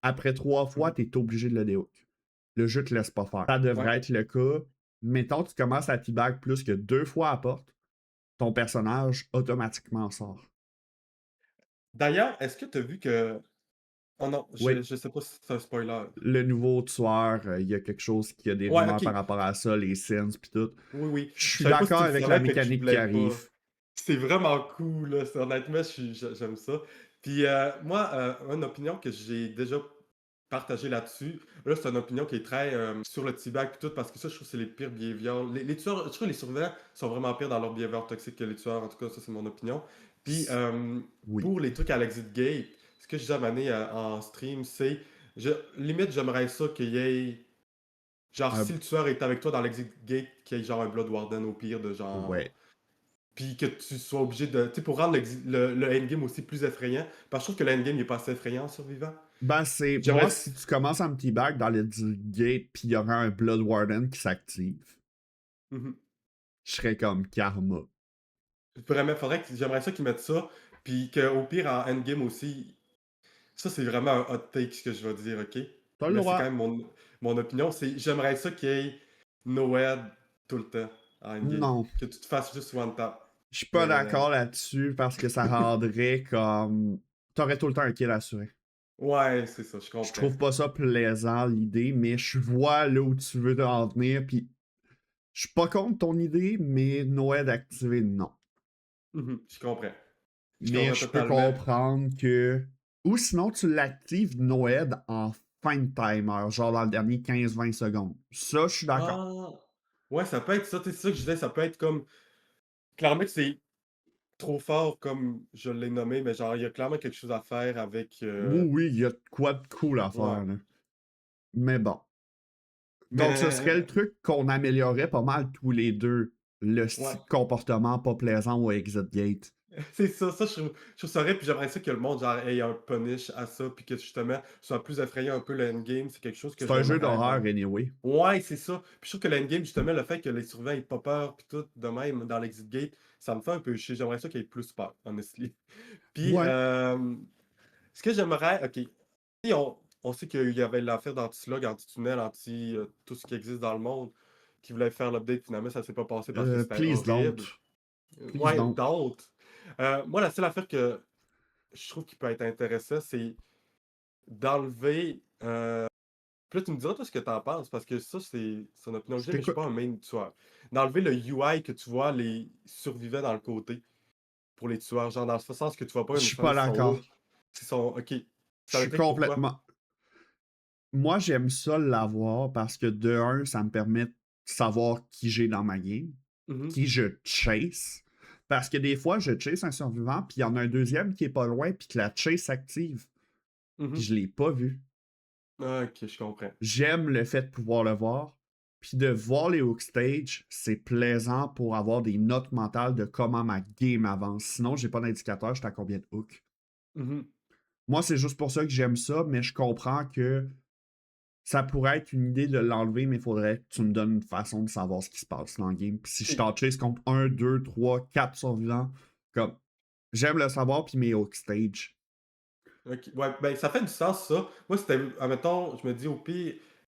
Après 3 fois, Mhm. tu es obligé de le déhook. Le jeu te laisse pas faire. Ça Ouais. devrait être le cas. Mettons, tu commences à teabag plus que 2 fois à porte, ton personnage automatiquement sort. D'ailleurs, est-ce que tu as vu que. Oh non, Oui, je sais pas si c'est un spoiler. le nouveau tueur, il y a quelque chose qui a des Ouais, rumeurs ok. par rapport à ça, les sins pis tout. Oui, oui. Je Je suis savais pas si d'accord tu le avec la savais, fait que je mécanique qui voulais pas. arrive. C'est vraiment cool, là. Honnêtement, j'aime ça. Puis moi, une opinion que j'ai déjà partagée là-dessus, là, c'est une opinion qui est très sur le T-Bag et tout, parce que ça, je trouve que c'est les pires behaviors. Les tueurs, je trouve que les surveillants sont vraiment pires dans leur behavior toxique que les tueurs, en tout cas, ça, c'est mon opinion. Puis Oui. pour les trucs à l'Exit Gate, ce que j'ai déjà amené en stream, c'est, limite, j'aimerais ça qu'il y ait. Genre, Un- si le tueur est avec toi dans l'exit gate, qu'il y ait genre un Blood Warden au pire de genre. ouais. Puis que tu sois obligé de. Tu sais, pour rendre le endgame aussi plus effrayant. Parce que je trouve que l'endgame n'est pas assez effrayant en survivant. Ben, c'est. J'aimerais. Moi, si tu commences un petit bag dans le gate, puis il y aura un Blood Warden qui s'active, Mhm. je serais comme karma. Vraiment, j'aimerais ça qu'ils mettent ça. Puis qu'au pire, en endgame aussi. Ça, c'est vraiment un hot take ce que je vais dire, ok? T'as le Mais c'est quand droit. même mon opinion. C'est j'aimerais ça qu'il y ait Noed tout le temps en endgame. Non. Que tu te fasses juste one tap. Je suis pas Mais. d'accord là-dessus parce que ça rendrait comme. T'aurais tout le temps un kill assuré. Ouais, c'est ça, je Je comprends. trouve pas ça plaisant l'idée, mais je vois là où tu veux en venir, puis je suis pas contre ton idée, mais Noël activé, non. Mhm, je comprends. Je Mais comprends je peux totalement. comprendre que. Ou sinon, tu l'actives Noël en fin de timer, genre dans le dernier 15-20 secondes. Ça, je suis d'accord. Ah! Ouais, ça peut être ça, tu sais, c'est ça que je disais, ça peut être comme clairement que c'est trop fort comme je l'ai nommé, mais genre, il y a clairement quelque chose à faire avec, Oui, oui, il y a de quoi de cool à ouais. faire, là. Mais bon. Donc, ce serait le Mais truc qu'on améliorerait pas mal tous les deux. Le ouais, style de comportement pas plaisant au Exit Gate. c'est ça, je trouve ça vrai, puis j'aimerais ça que le monde, genre, ait un punish à ça, puis que justement, soit plus effrayant un peu le endgame, c'est quelque chose que C'est un jeu j'aimerais d'horreur, dans. anyway. Ouais, c'est ça. Puis je trouve que l'endgame, justement, le fait que les surveillants aient pas peur, puis tout, de même, dans l'exit gate, ça me fait un peu chier. J'aimerais ça qu'il y ait plus peur, honestly. Puis, Ouais. ce que j'aimerais, ok, si on sait qu'il y avait l'affaire d'anti-slug, anti-tunnel, tout ce qui existe dans le monde, qui voulait faire l'update, finalement, ça s'est pas passé parce que c'était Please don't. horrible. Please Ouais, don't. d'autres. Moi, la seule affaire que je trouve qui peut être intéressant, c'est d'enlever. Puis là, tu me diras toi ce que t'en penses, parce que ça, c'est une opinion que Je j'ai, mais je suis t'écoute. pas un main tueur. D'enlever le UI que tu vois les survivants dans le côté pour les tueurs, genre dans ce sens que tu vois Je pas suis nécessairement pas s'ils sont d'accord. hook, s'ils sont. Ok. Je Ça suis l'explique pourquoi. complètement. Moi, j'aime ça l'avoir parce que de un, ça me permet de savoir qui j'ai dans ma game, Mhm, qui je chase. Parce que des fois, je chase un survivant, puis il y en a un deuxième qui est pas loin, puis que la chase s'active, puis mhm. je l'ai pas vu. Ok, je comprends. J'aime le fait de pouvoir le voir. Puis de voir les hook stage, c'est plaisant pour avoir des notes mentales de comment ma game avance. Sinon, j'ai pas d'indicateur, j'étais à combien de hooks. Mhm. Moi, c'est juste pour ça que j'aime ça, mais je comprends que ça pourrait être une idée de l'enlever, mais il faudrait que tu me donnes une façon de savoir ce qui se passe dans le game. Puis si je Et- t'en chase contre 1, 2, 3, 4 survivants, comme j'aime le savoir, puis mes hook stage. ok, ouais, ben ça fait du sens ça. Moi, c'était, admettons, je me dis au pire,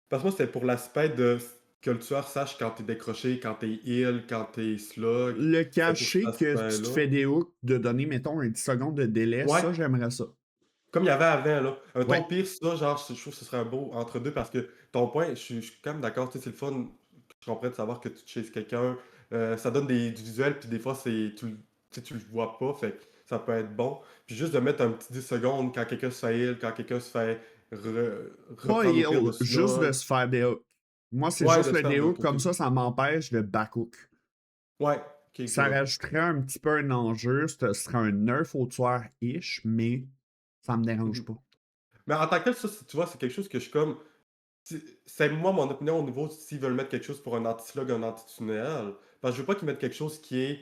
parce que moi, c'était pour l'aspect de que le tueur sache quand t'es décroché, quand t'es heal, quand t'es slug. Le C'était pour cet cacher que tu te aspect-là. fais des hooks, de donner, mettons, un 10 secondes de délai, Ouais, ça, j'aimerais ça. comme il y avait avant, là. Mettons, Ouais. pire, ça, genre, je trouve que ce serait un beau entre deux parce que ton point, je suis quand même d'accord, tu sais, c'est le fun. Je comprends de savoir que tu chases quelqu'un. Ça donne du visuel, puis des fois, tu sais, tu le vois pas, fait que ça peut être bon. Puis juste de mettre un petit 10 secondes quand quelqu'un se fait heal, quand quelqu'un se fait Pas reprendre au pire de heal, juste de slug. se faire des hooks. Moi, c'est Ouais, juste de se le faire des de hooks, comme côté. ça m'empêche de back hook. Ouais, ok, Ça good. rajouterait un petit peu un enjeu, ce serait un nerf au tueur-ish, mais ça me dérange Mhm. pas. Mais en tant que tel, ça, tu vois, c'est quelque chose que je suis comme. C'est moi mon opinion au niveau s'ils veulent mettre quelque chose pour un anti-slug, un anti-tunnel. Parce que je veux pas qu'ils mettent quelque chose qui est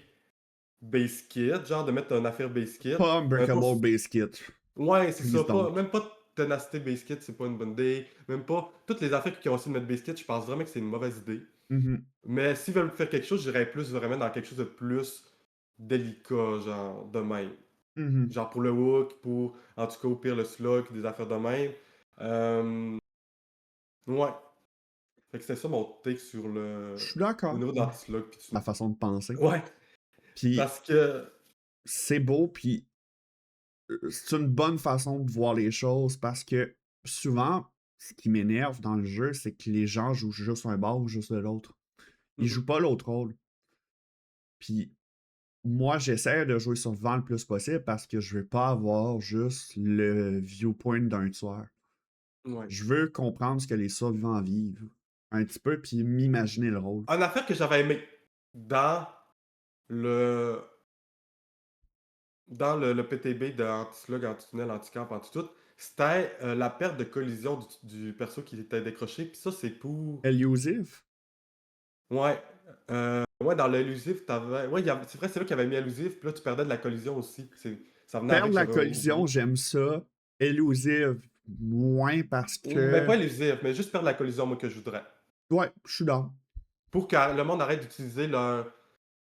base kit, genre de mettre une affaire base kit. Pas Mettons, Unbreakable Base Kit. ouais, c'est Please ça. don't. Même pas ténacité base kit, c'est pas une bonne idée. Même pas. Toutes les affaires qui ont essayé de mettre base kit, je pense vraiment que c'est une mauvaise idée. Mhm. Mais s'ils veulent faire quelque chose, j'irais plus vraiment dans quelque chose de plus délicat, genre de même. Mhm. Genre pour le hook, pour en tout cas au pire le slug, des affaires de même. Euh, ouais. Fait que c'était ça mon take sur Je suis au d'accord. niveau d'anti-slug. La façon de penser. Ouais. Puis Parce que. c'est beau, puis c'est une bonne façon de voir les choses parce que souvent, ce qui m'énerve dans le jeu, c'est que les gens jouent juste un bord ou juste de l'autre. Ils Mhm. jouent pas l'autre rôle. Puis moi, j'essaie de jouer sur vent le plus possible parce que je veux pas avoir juste le viewpoint d'un tueur. Ouais. Je veux comprendre ce que les survivants vivent un petit peu, puis m'imaginer le rôle. Une affaire que j'avais aimé dans le le PTB de anti-slug, anti-tunnel, anti-camp, anti-tout, c'était la perte de collision du perso qui était décroché. Puis ça, c'est pour. Elusive? Ouais. Ouais, dans l'illusif, t'avais. Ouais, c'est vrai, c'est là qu'il y avait mis illusif, puis là, tu perdais de la collision aussi. Ça venait Perdre avec, la j'avais collision, oublié. j'aime ça. Elusive, moins parce Ou, ben, que. pas illusif, mais juste perdre la collision, moi, que je voudrais. Ouais, je suis là. Pour que le monde arrête d'utiliser le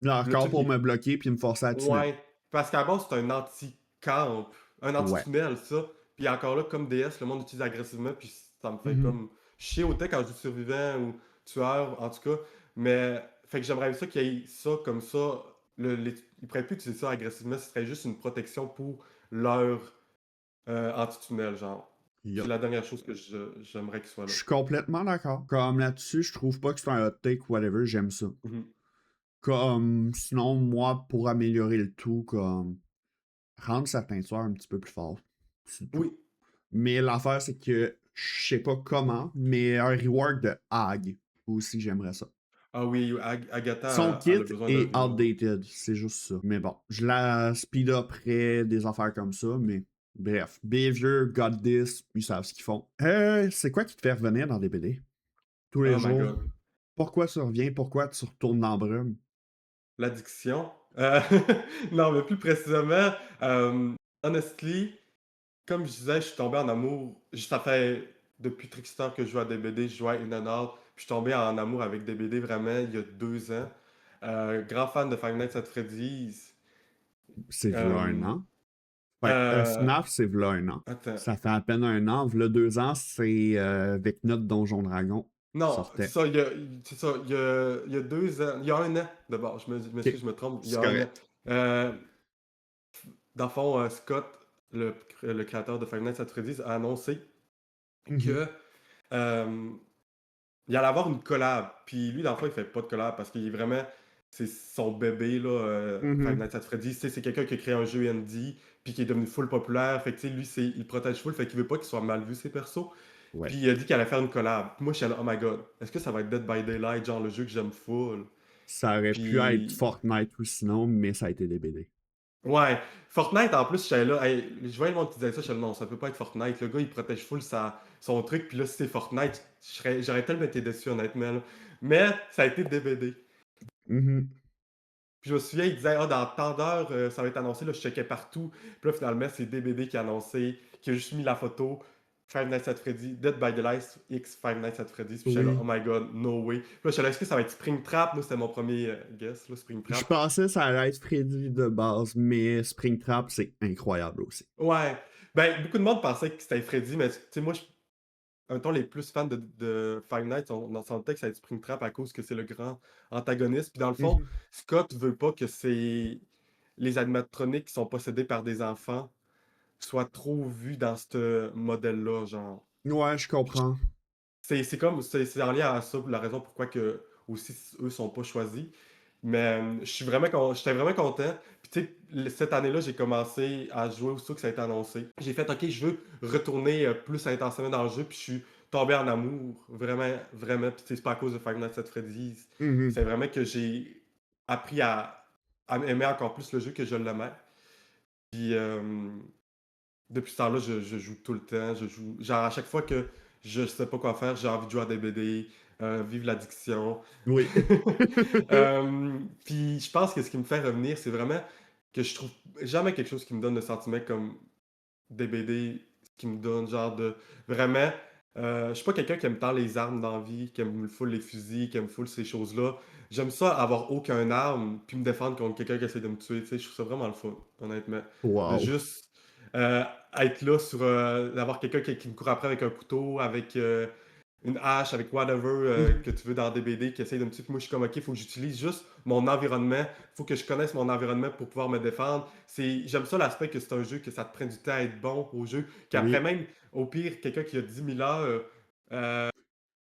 Encore truc pour qui. me bloquer puis me forcer à tunnel. Ouais. Parce qu'à la base, c'est un anti-camp, un Ouais. anti-tunnel, ça. Puis encore là, comme DS, le monde utilise agressivement, puis ça me fait Mhm. comme chier autant quand je joue survivant ou tueur, en tout cas. Mais, fait que j'aimerais ça qu'il y ait ça comme ça. Ils pourraient plus utiliser ça agressivement, ce serait juste une protection pour leur anti-tunnel, genre. C'est Yup. la dernière chose que j'aimerais qu'il soit Je là. suis complètement d'accord. Comme là-dessus, je trouve pas que c'est un hot take ou whatever, j'aime ça. Mhm. Comme sinon, moi, pour améliorer le tout, comme rendre certains tueurs un petit peu plus forts. C'est tout. Oui. Mais l'affaire, c'est que je sais pas comment, mais un reward de Hag aussi, j'aimerais ça. Ah oui, Son Agatha, elle kit a besoin d'un est reward. outdated, c'est juste ça. Mais bon, je la speed uperais des affaires comme ça, mais bref. Behavior, God This, ils savent ce qu'ils font. C'est quoi qui te fait revenir dans des BD? Tous les Oh my jours. god. Pourquoi tu reviens? Pourquoi tu retournes dans Brume? L'addiction? Non, mais plus précisément, honestly, comme je disais, je suis tombé en amour. Ça fait depuis Trickstar que je joue à DBD, je joue à In and Out. Puis je suis tombé en amour avec DBD vraiment il y a 2 ans. Grand fan de Five Nights at Freddy's. C'est v'là un Euh, an. Ouais, euh, FNAF, c'est v'là un an. attends. Ça fait à peine un an. V'là 2 ans, c'est avec notre Donjon Dragon qui Non, c'est sortait. ça, c'est ça, il y a 2 ans, il y a un an d'abord, je m'excuse, Ok, je me trompe, il y c'est a un an. correct. Euh, Dans le fond, Scott, le créateur de Five Nights at Freddy's, a annoncé Mhm. que il allait avoir une collab. Puis lui, dans le fond, il fait pas de collab parce qu'il est vraiment. C'est son bébé, là, Five Mhm. Nights at Freddy's. Tu sais, c'est quelqu'un qui a créé un jeu indie, puis qui est devenu full populaire. Fait que, tu sais, lui, il protège full, fait qu'il veut pas qu'il soit mal vu, ses persos. Ouais. Puis il a dit qu'il allait faire une collab. Puis moi, je suis là, oh my god, est-ce que ça va être Dead by Daylight, genre le jeu que j'aime full? Ça aurait pu être Puis Fortnite ou sinon, mais ça a été des BD. ouais, Fortnite en plus, j'étais là, hey, je voyais le monde qui disait ça, j'étais là, non, ça peut pas être Fortnite. Le gars, il protège full son truc, puis là, si c'est Fortnite, j'aurais tellement été déçu, honnêtement, là. Mais ça a été DBD. Mhm. Puis je me souviens, il disait, ah, dans tant d'heures, ça va être annoncé, là, je checkais partout. Puis là, finalement, c'est DBD qui a annoncé, qui a juste mis la photo, Five Nights at Freddy, Dead by the Light X Five Nights at Freddy's. Puis j'étais là, oh Oui. my god, no way. Puis là, j'étais là, est-ce que ça va être Springtrap? Moi, c'était mon premier guess, là, Je Springtrap. pensais que ça allait être Freddy de base, mais Springtrap, c'est incroyable aussi. Ouais. Ben, beaucoup de monde pensait que c'était Freddy, mais tu sais, moi, un temps, les plus fans de Five Nights, dans son texte, ça va être Springtrap à cause que c'est le grand antagoniste. Puis dans le fond, Mhm. Scott veut pas que les animatroniques qui sont possédés par des enfants soient trop vus dans ce modèle-là, genre. Ouais, je comprends. C'est comme, c'est en lien à ça, la raison pourquoi que aussi eux sont pas choisis. Mais j'étais vraiment content. Puis tu sais, cette année-là, j'ai commencé à jouer aussitôt que ça a été annoncé. J'ai fait, ok, je veux retourner plus intensément dans le jeu, puis je suis tombé en amour, vraiment, vraiment. Puis tu sais, c'est pas à cause de Five Nights at Freddy's. Mhm. C'est vraiment que j'ai appris à aimer encore plus le jeu que je l'aimais. Puis depuis ce temps-là, je joue tout le temps. Je joue, genre à chaque fois que je sais pas quoi faire, j'ai envie de jouer à des BD, vive l'addiction. Oui. Puis je pense que ce qui me fait revenir, c'est vraiment que je trouve jamais quelque chose qui me donne le sentiment comme des BD, qui me donne genre de vraiment Je suis pas quelqu'un qui aime tant les armes dans la vie, qui aime full les fusils, qui aime full ces choses-là. J'aime ça avoir aucun arme, puis me défendre contre quelqu'un qui essaie de me tuer, tu sais? Je trouve ça vraiment le fun, honnêtement. De Wow. juste, heu, être là sur, d'avoir quelqu'un qui me court après avec un couteau, avec, une hache, avec whatever, que tu veux dans DBD, qui essaie de me tuer. Puis moi, je suis comme: «OK, faut que j'utilise juste mon environnement. Faut que je connaisse mon environnement pour pouvoir me défendre». J'aime ça l'aspect que c'est un jeu, que ça te prenne du temps à être bon au jeu, qu'après Oui, même, au pire, quelqu'un qui a 10 000 heures,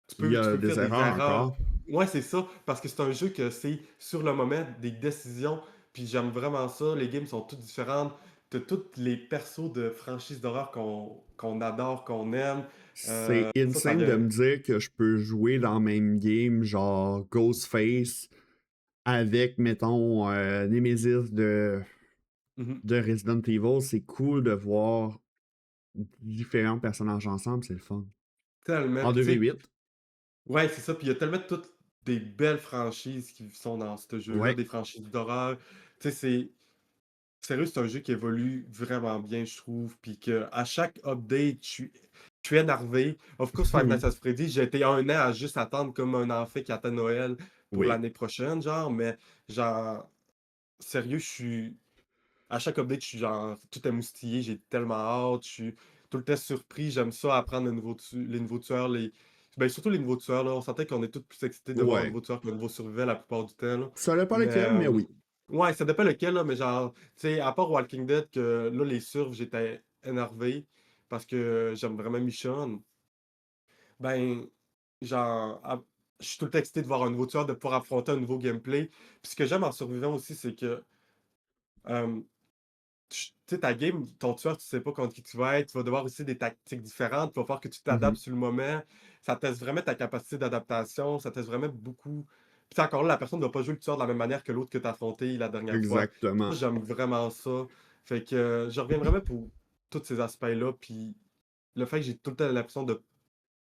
tu il peux y tu a peux des faire des erreurs erreurs. encore. Ouais, c'est ça, parce que c'est un jeu que c'est sur le moment des décisions, puis j'aime vraiment ça. Les games sont toutes différentes. Tu toutes les persos de franchises d'horreur qu'on adore, qu'on aime. C'est Ça insane de vient. me dire que je peux jouer dans le même game, genre Ghostface, avec, mettons, Nemesis Mmh. de Resident Evil. C'est cool de voir différents personnages ensemble, c'est le fun. Tellement, En puis tu sais, 2v8, ouais, c'est ça, puis il y a tellement toutes des belles franchises qui sont dans ce jeu-là, ouais. des franchises d'horreur. Tu sais, c'est sérieux, c'est un jeu qui évolue vraiment bien, je trouve, puis qu'à chaque update, je suis énervé. Of course, Five Nights Oui, at Freddy's, j'ai été un an à juste attendre comme un enfant qui attend Noël pour oui. l'année prochaine, genre, mais genre, sérieux, à chaque update, je suis genre tout émoustillé, j'ai tellement hâte, je suis tout le temps surpris, j'aime ça apprendre les nouveaux tueurs, ben, surtout les nouveaux tueurs, là. On sentait qu'on est tous plus excités de voir un Ouais. nouveau tueur qu'un nouveau survivant la plupart du temps, là. Ça dépend Mais, lequel, mais oui. ouais, ça dépend lequel, là, mais genre, tu sais, à part Walking Dead, que là, les survs, j'étais énervé parce que j'aime vraiment Michonne. Ben, genre, je suis tout le temps excité de voir un nouveau tueur, de pouvoir affronter un nouveau gameplay. Puis ce que j'aime en survivant aussi, c'est que, hem tu sais, ta game, ton tueur, tu sais pas contre qui tu vas être. Tu vas devoir aussi des tactiques différentes. Il va falloir que tu t'adaptes Mhm. sur le moment. Ça teste vraiment ta capacité d'adaptation. Ça teste vraiment beaucoup. Puis encore là, la personne ne va pas jouer le tueur de la même manière que l'autre que tu as affronté la dernière fois. Ça, Exactement. j'aime vraiment ça. Fait que je reviens vraiment pour tous ces aspects-là. Puis le fait que j'ai tout le temps l'impression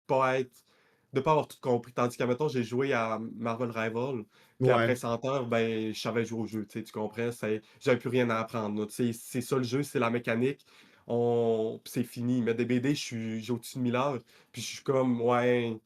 pas être de pas avoir tout compris. Tandis qu'à mettons, j'ai joué à Marvel Rival, puis Ouais. après 100 heures, ben, je savais jouer au jeu, tu sais, tu comprends? J'avais plus rien à apprendre, là. Tu sais, c'est ça le jeu, c'est la mécanique. Puis c'est fini. Mais des BD, j'ai au-dessus de 1000 heures, puis je suis comme, ouais,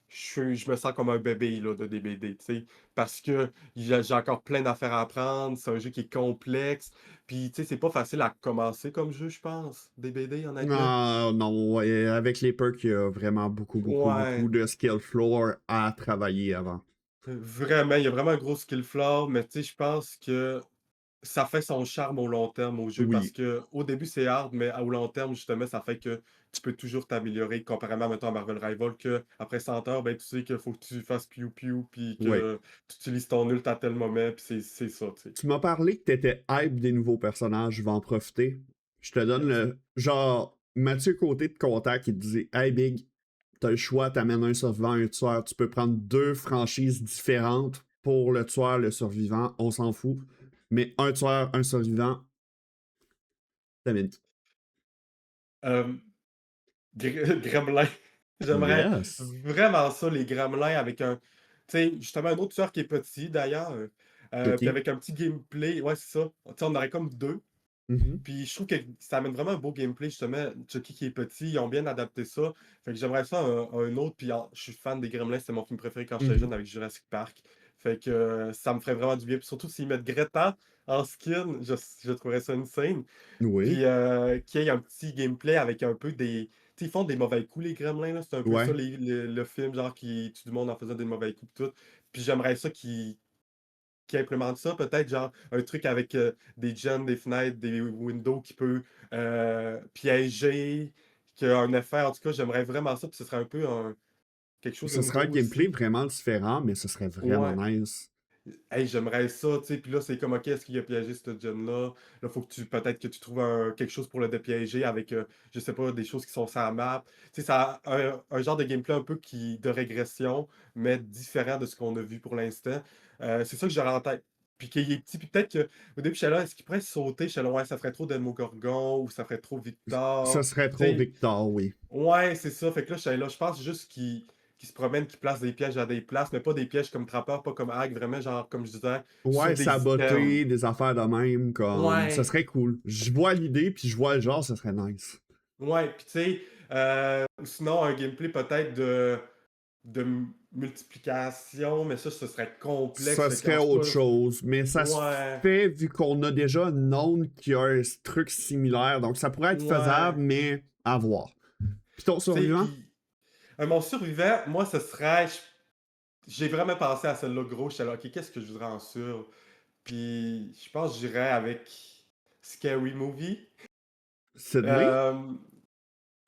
je me sens comme un bébé, là, de des BD, tu sais, parce que j'ai encore plein d'affaires à apprendre, c'est un jeu qui est complexe, puis tu sais, c'est pas facile à commencer comme jeu, je pense, des BD, honnêtement. Ah, non, ouais, avec les perks, il y a vraiment beaucoup, beaucoup, beaucoup Ouais. de skill floor à travailler avant. Vraiment, il y a vraiment un gros skill floor, mais tu sais, je pense que ça fait son charme au long terme au jeu parce Oui, que au début, c'est hard, mais au long terme, justement, ça fait que tu peux toujours t'améliorer comparément, mettons, à Marvel Rival, que après 100 heures, ben, tu sais qu'il faut que tu fasses piou piou, puis oui. que tu utilises ton ult à tel moment, puis c'est ça, tu sais. Tu m'as parlé que t'étais hype des nouveaux personnages, je vais en profiter. Je te donne Yes. le. Genre, Mathieu Côté de Contact qui te dit Hey Big, t'as le choix, t'amènes un survivant, un tueur. Tu peux prendre deux franchises différentes pour le tueur, le survivant, on s'en fout. Mais un tueur, un survivant, t'amènes qui? Hem, Gremlin. J'aimerais Yes. vraiment ça, les gremlins avec tu sais, justement, un autre tueur qui est petit d'ailleurs, puis Chucky. avec un petit gameplay, ouais, c'est ça. Tu sais, on aurait comme 2. Mhm. Puis je trouve que ça amène vraiment un beau gameplay justement. Chucky qui est petit, ils ont bien adapté ça. Fait que j'aimerais ça un autre, puis je suis fan des Gremlins, c'est mon film préféré quand j'étais Mhm. jeune avec Jurassic Park. Fait que ça me ferait vraiment du bien. Puis surtout s'ils mettent Greta en skin, je trouverais ça insane. Oui. Puis qu'il y ait un petit gameplay avec un peu des. Tu sais, ils font des mauvais coups, les Gremlins, là. C'est un peu ça Ouais. le film, genre qui tue du monde en faisant des mauvais coups, pis tout. Puis j'aimerais ça qui implémente ça, peut-être genre un truc avec, des gens, des fenêtres, des windows qui peut, piéger, qui a un effet en tout cas, j'aimerais vraiment ça, puis ce serait un peu quelque chose de Ce serait un nouveau gameplay aussi. vraiment différent, mais ce serait vraiment Ouais. nice. Hey, j'aimerais ça, tu sais, puis là, c'est comme: «OK, est-ce qu'il a piégé cette gen-là?» Là, faut que peut-être que tu trouves quelque chose pour le dépiéger avec, je sais pas, des choses qui sont sur la map. Tu sais, ça a un genre de gameplay un peu de régression, mais différent de ce qu'on a vu pour l'instant. C'est ça que j'aurais en tête. Puis qu'il est petit, puis peut-être qu'au début, j'étais là: «Est-ce qu'il pourrait sauter?» J'étais là: «Ouais, ça ferait trop Demogorgon ou ça ferait trop Ce Victor». serait Tu trop sais? Victor, oui. Ouais, c'est ça. Fait que là, j'étais là, je pense juste qu'il se promène, qu'il place des pièges à des places, mais pas des pièges comme trappeur, pas comme hack, vraiment, genre, comme je disais, Ouais, sur des items. saboter, des affaires de même, comme. Ce Ouais, serait cool. Je vois l'idée, puis je vois le genre, ce serait nice. ouais, puis tu sais, Ou sinon, un gameplay peut-être de multiplication, mais ça, ce serait complexe, Ça fait qu'en serait tout autre cas, chose, mais ça se ouais, fait vu qu'on a déjà un nom qui a un truc similaire, donc ça pourrait être faisable, ouais. mais à voir. Puis ton Tu sais, survivant? puis mon survivant, moi, ce serait, j'ai vraiment pensé à celle-là gros, j'étais là, OK, qu'est-ce que je voudrais en sur? Puis je pense que j'irais avec Scary Movie. Sydney? Euh,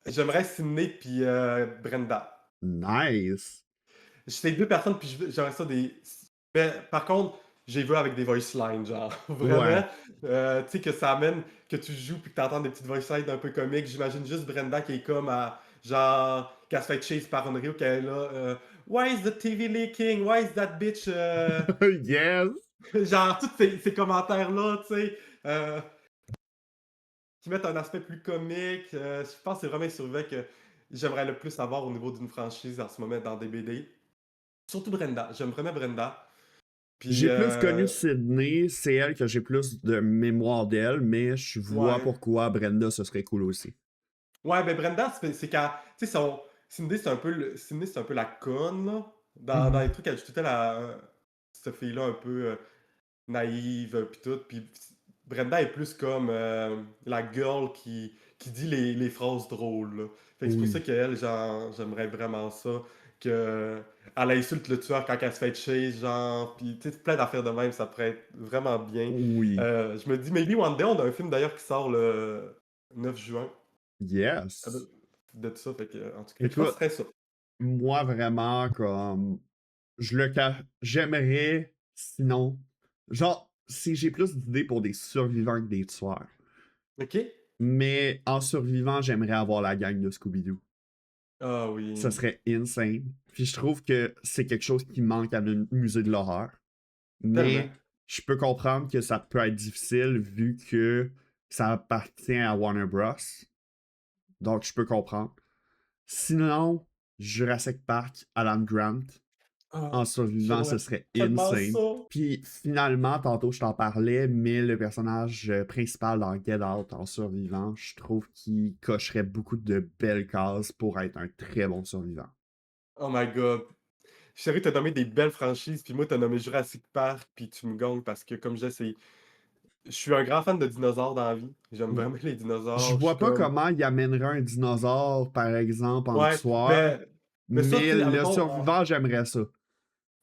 J'aimerais Sydney puis Brenda. Nice. C'est deux personnes, puis j'aimerais ça des. Mais par contre, j'ai vu avec des voice lines, genre. Ouais. Vraiment. Tu sais, que ça amène, que tu joues, puis que t'entends des petites voice lines un peu comiques. J'imagine juste Brenda qui est comme à. Genre, qu'elle se fait chase par Unreal, qu'elle est là. Why is the TV leaking? Why is that bitch? Yes. Genre, tous ces commentaires-là, tu sais. Qui mettent un aspect plus comique. Je pense que c'est vraiment un survivant que j'aimerais le plus avoir au niveau d'une franchise en ce moment dans des BD. Surtout Brenda. J'aime vraiment Brenda. Puis, J'ai plus connu Sydney, c'est elle que j'ai plus de mémoire d'elle, mais je vois ouais. pourquoi Brenda ce serait cool aussi. Ouais, ben Brenda, c'est quand. Tu sais, Cindy, c'est un peu Cindy, c'est un peu la conne, là. Dans Mhm. les trucs, elle joue tout le temps cette fille-là un peu naïve, puis tout. Puis Brenda est plus comme la girl qui dit les phrases drôles, là. Fait que c'est pour ça Oui. qu'elle, genre, j'aimerais vraiment ça. Que elle insulte le tueur quand elle se fait chase, genre. Puis, tu sais, plein d'affaires de même, ça pourrait être vraiment bien. Oui. Je me dis, maybe one day, on a un film d'ailleurs qui sort le 9 juin. Yes. De ça, fait que, en tout cas, fait que je pense que Écoute, ce serait ça. moi vraiment comme j'aimerais sinon genre si j'ai plus d'idées pour des survivants que des tueurs. OK? Mais en survivant, j'aimerais avoir la gang de Scooby-Doo. Ah Ça oui. serait insane. Puis je trouve que c'est quelque chose qui manque à un musée de l'horreur. Tellement. Mais je peux comprendre que ça peut être difficile vu que ça appartient à Warner Bros. Donc je peux comprendre. Sinon, Jurassic Park, Alan Grant, Ah, en survivant, ce j'aimerais serait tellement insane. ça. Puis finalement, tantôt je t'en parlais, mais le personnage principal dans Get Out en survivant, je trouve qu'il cocherait beaucoup de belles cases pour être un très bon survivant. Oh my god. Chérie, t'as nommé des belles franchises, puis moi, t'as nommé Jurassic Park, puis tu me gagnes parce que, comme je disais, je suis un grand fan de dinosaures dans la vie. J'aime vraiment les Je dinosaures. Je suis vois pas comme. comment il amènerait un dinosaure, par exemple, en Ouais, tueur, mais ça, tu mais sais, le admettons. survivant, j'aimerais ça.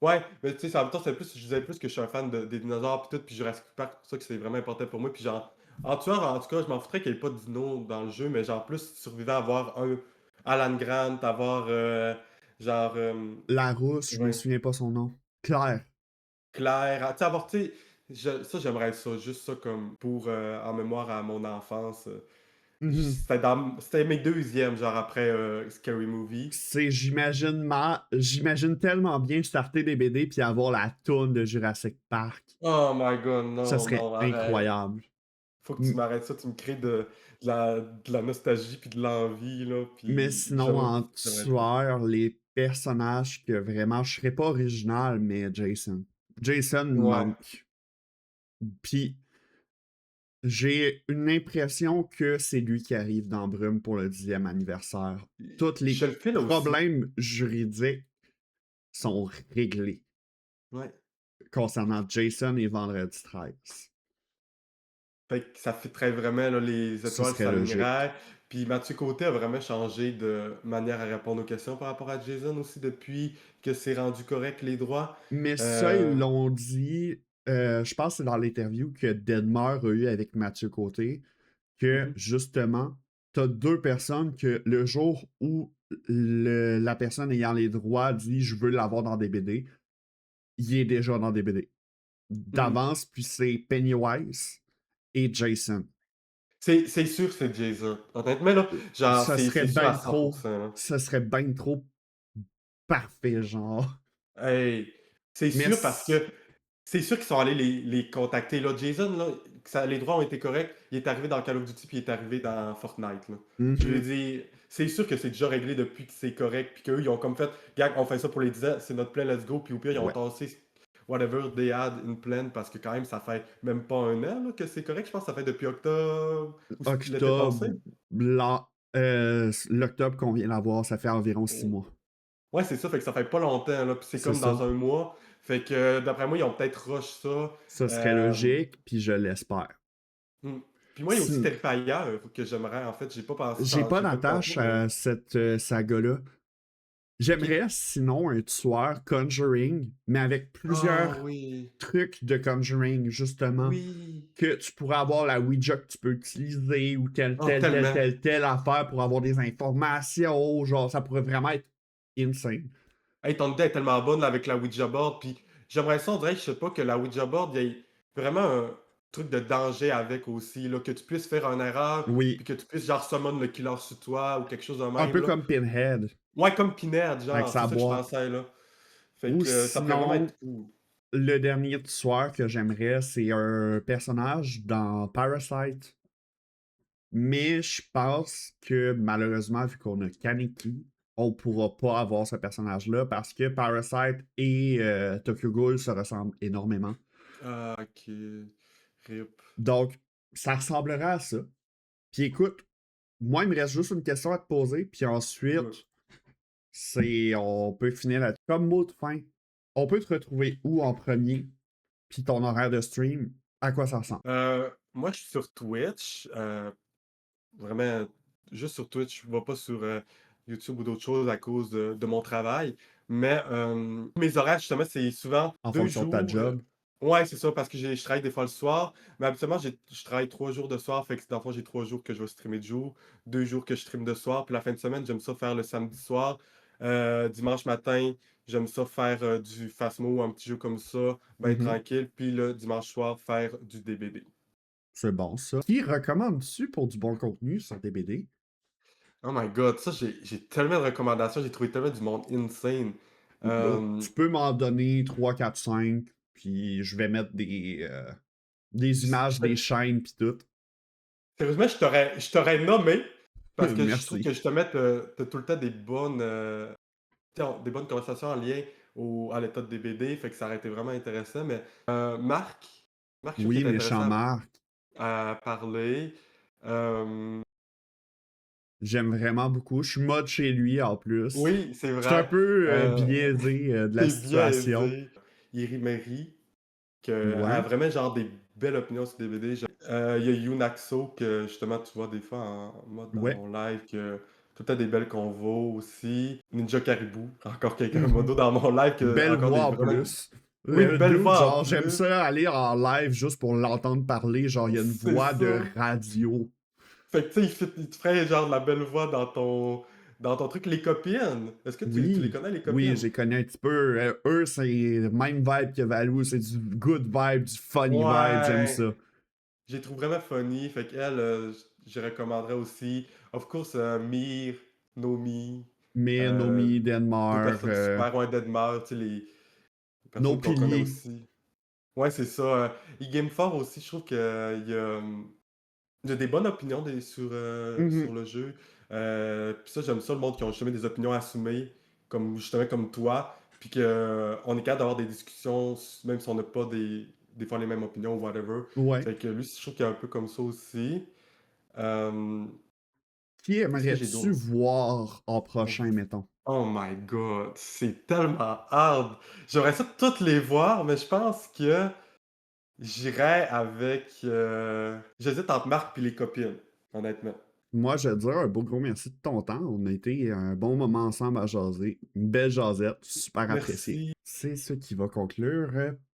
Ouais, mais tu sais, en même temps, c'est plus, je disais plus que je suis un fan des dinosaures, puis tout, puis Jurassic Park, c'est pour ça que c'est vraiment important pour moi. Puis genre, en tueur, en tout cas, je m'en foutrais qu'il n'y ait pas de dino dans le jeu, mais genre, plus survivant, avoir un Alan Grant, avoir genre. La rousse, je me Ouais. souviens pas son nom. Claire. Claire, tu sais, avoir, tu sais, ça, j'aimerais ça, juste ça comme pour, en mémoire à mon enfance. Mhm. C'était mes deuxièmes, genre après Scary Movie. J'imagine tellement bien starter des BD puis avoir la toune de Jurassic Park. Oh my god, Ça non, serait non, arrête. incroyable. Faut que tu M- m'arrêtes ça, tu me crées de la nostalgie puis de l'envie, là, Mais puis sinon, en j'aimerais ça. tueur, les personnages que vraiment, je serais pas original, mais Jason. Jason me Ouais. manque. Puis j'ai une impression que c'est lui qui arrive dans Brume pour le 10e anniversaire. Tous Je les le file aussi. problèmes juridiques sont réglés Ouais. concernant Jason et Vendredi 13. Fait que ça fitterait vraiment, là, les Ce étoiles serait logique. s'aligneraient. Puis Mathieu Côté a vraiment changé de manière à répondre aux questions par rapport à Jason aussi depuis que c'est rendu correct les droits. Mais ça, ils Euh, l'ont dit, je pense que c'est dans l'interview que Deadmar a eu avec Mathieu Côté, que mhm. justement, t'as deux personnes que le jour où la personne ayant les droits dit je veux l'avoir dans des BD, il est déjà dans des BD. Mhm. D'avance, puis c'est Pennywise et Jason. C'est sûr que c'est Jason. Honnêtement, là, genre, Ça c'est serait c'est sûr à bien trop. 100%, là. Ça serait bien trop parfait, genre. Hey, c'est Mais sûr parce que c'est sûr qu'ils sont allés les contacter. Là, Jason, là, les droits ont été corrects. Il est arrivé dans Call of Duty puis il est arrivé dans Fortnite. Là. Je veux mhm, dire, c'est sûr que c'est déjà réglé depuis que c'est correct. Puis qu'eux, ils ont comme fait, gars, on fait ça pour les 10 ans, c'est notre plan, let's go. Puis au pire, ils ont ouais. tassé whatever they had in plan parce que quand même, ça fait même pas un an là, que c'est correct. Je pense que ça fait depuis octobre ou l'été Octobre, passé. L'octobre qu'on vient d'avoir, ça fait environ 6 Oh. mois. Ouais, c'est ça, fait que ça fait pas longtemps, là, puis c'est C'est comme ça. dans un mois. Fait que d'après moi, ils ont peut-être rush ça. Ça serait Hem, logique, puis je l'espère. mmh. Puis moi, il y a aussi Sin Terrifier que j'aimerais, en fait, j'ai pas pensé J'ai dans pas j'ai pas vu tantôt, d'attache mais à cette, saga-là. OK. J'aimerais sinon un tueur Conjuring, mais avec Ah plusieurs oui! trucs de Conjuring, justement, Oui! que tu pourrais avoir la Ouija que tu peux utiliser ou Oh, tellement! telle affaire pour avoir des informations. Genre, ça pourrait vraiment être insane. Hey, ton idée est tellement bonne là, avec la Ouija board, puis j'aimerais ça, on dirait, je sais pas, que la Ouija board, il y ait vraiment un truc de danger avec aussi, là, que tu puisses faire une erreur, puis Oui, que tu puisses genre summon le killer sur toi ou quelque chose de un même, peu là. comme Pinhead, Ouais, comme Pinhead, avec genre, c'est sa ça que je boîte. pensais, là. Fait Ou que ça pourrait vraiment sinon, être cool. le dernier tueur que j'aimerais, c'est un personnage dans Parasite. Mais je pense que malheureusement, vu qu'on a Kaneki, on pourra pas avoir ce personnage-là parce que Parasite et Tokyo Ghoul se ressemblent énormément. Ah, OK. RIP. Donc, ça ressemblerait à ça. Puis écoute, moi, il me reste juste une question à te poser, puis Ouais. ensuite, on peut finir là. Comme mot de fin, on peut te retrouver où en premier, puis ton horaire de stream, à quoi ça ressemble? Moi, je suis sur Twitch, vraiment juste sur Twitch. Je vais pas sur, YouTube ou d'autres choses à cause de mon travail. Mais, mes horaires, justement, c'est souvent En 2 fonction de ta jours, job? ouais, c'est ça, parce que je travaille des fois le soir, mais habituellement, je travaille 3 jours de soir, fait que dans le fond, j'ai 3 jours que je vais streamer de jour, 2 jours que je stream de soir, puis la fin de semaine, j'aime ça faire le samedi soir. Dimanche matin, j'aime ça faire, du Phasmo, un petit jeu comme ça, ben Mhm. tranquille, puis le dimanche soir, faire du DBD. C'est bon, ça. Qui recommandes-tu pour du bon contenu sur DBD? Oh my god, ça j'ai tellement de recommandations, j'ai trouvé tellement du monde insane. Tu Hem, peux m'en donner 3, 4, 5, puis je vais mettre des je images des te chaînes puis tout. sérieusement, je t'aurais nommé parce que je trouve que Merci. justement tu as tout le temps des bonnes conversations en lien à l'état de DBD, fait que ça aurait été vraiment intéressant, mais Marc, je trouve qu'il Oui, est méchant intéressant Marc. à parler. Hem, J'aime vraiment beaucoup. Je suis mode chez lui en plus. oui, c'est Je suis un vrai, peu heu, biaisé de la tu situation. biaisé. Iri qu'elle a Ouais. vraiment genre des belles opinions sur DVD. Il y a Yunaxo que justement tu vois des fois en mode dans Ouais. mon live que tout le temps des belles convos aussi. Ninja Caribou, encore quelqu'un modo dans mon live que Belle encore voix des en vraiment plus. oui, Le belle dude, voix en genre, j'aime plus. ça aller en live juste pour l'entendre parler. Genre, il y a une C'est voix de ça. radio. Fait que tu sais, il te ferait genre de la belle voix dans ton truc. Les copines, est-ce que tu les Oui, connais les oui, copines? j'ai connu un petit peu. Eux, c'est le même vibe que Valou, c'est du good vibe, du funny vibe, j'aime Ouais! ça. Je les trouve vraiment funny, fait qu'elle, je recommanderais aussi. Of course, Mir, Nomi, Mais euh, Nomi, deux Denmar, personnes super, ouais, Deadmau5, tu sais, les nos personnes qu'on connaît piliers. aussi. Ouais, c'est ça. Il game fort aussi, je trouve qu'il y a des bonnes opinions sur Mhm. le jeu. Puis ça, j'aime ça, le monde qui ont justement des opinions assumées, comme justement comme toi, puis qu'on est capable d'avoir des discussions, même si on n'a pas des fois les mêmes opinions ou whatever. Ouais. Fait que lui, je trouve qu'il est un peu comme ça aussi. Euh, Qui Qu'est-ce que j'ai aimerais-tu d'autre? voir en Oh, prochain, mettons? oh my god, c'est tellement hard. J'aimerais ça toutes les voir, mais je pense que j'irais avec. J'hésite entre Marc et les copines, honnêtement. Moi, je vais te dire un beau gros merci de ton temps. On a été un bon moment ensemble à jaser. Une belle jasette, super appréciée. Merci. C'est ce qui va conclure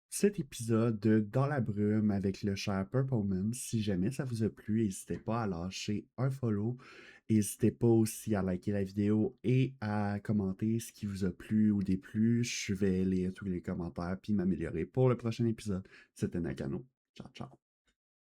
cet épisode de Dans la brume avec le cher Purple Man. Si jamais ça vous a plu, n'hésitez pas à lâcher un follow. N'hésitez pas aussi à liker la vidéo et à commenter ce qui vous a plu ou déplu. Je vais lire tous les commentaires puis m'améliorer pour le prochain épisode. C'était Nakano. Ciao, ciao.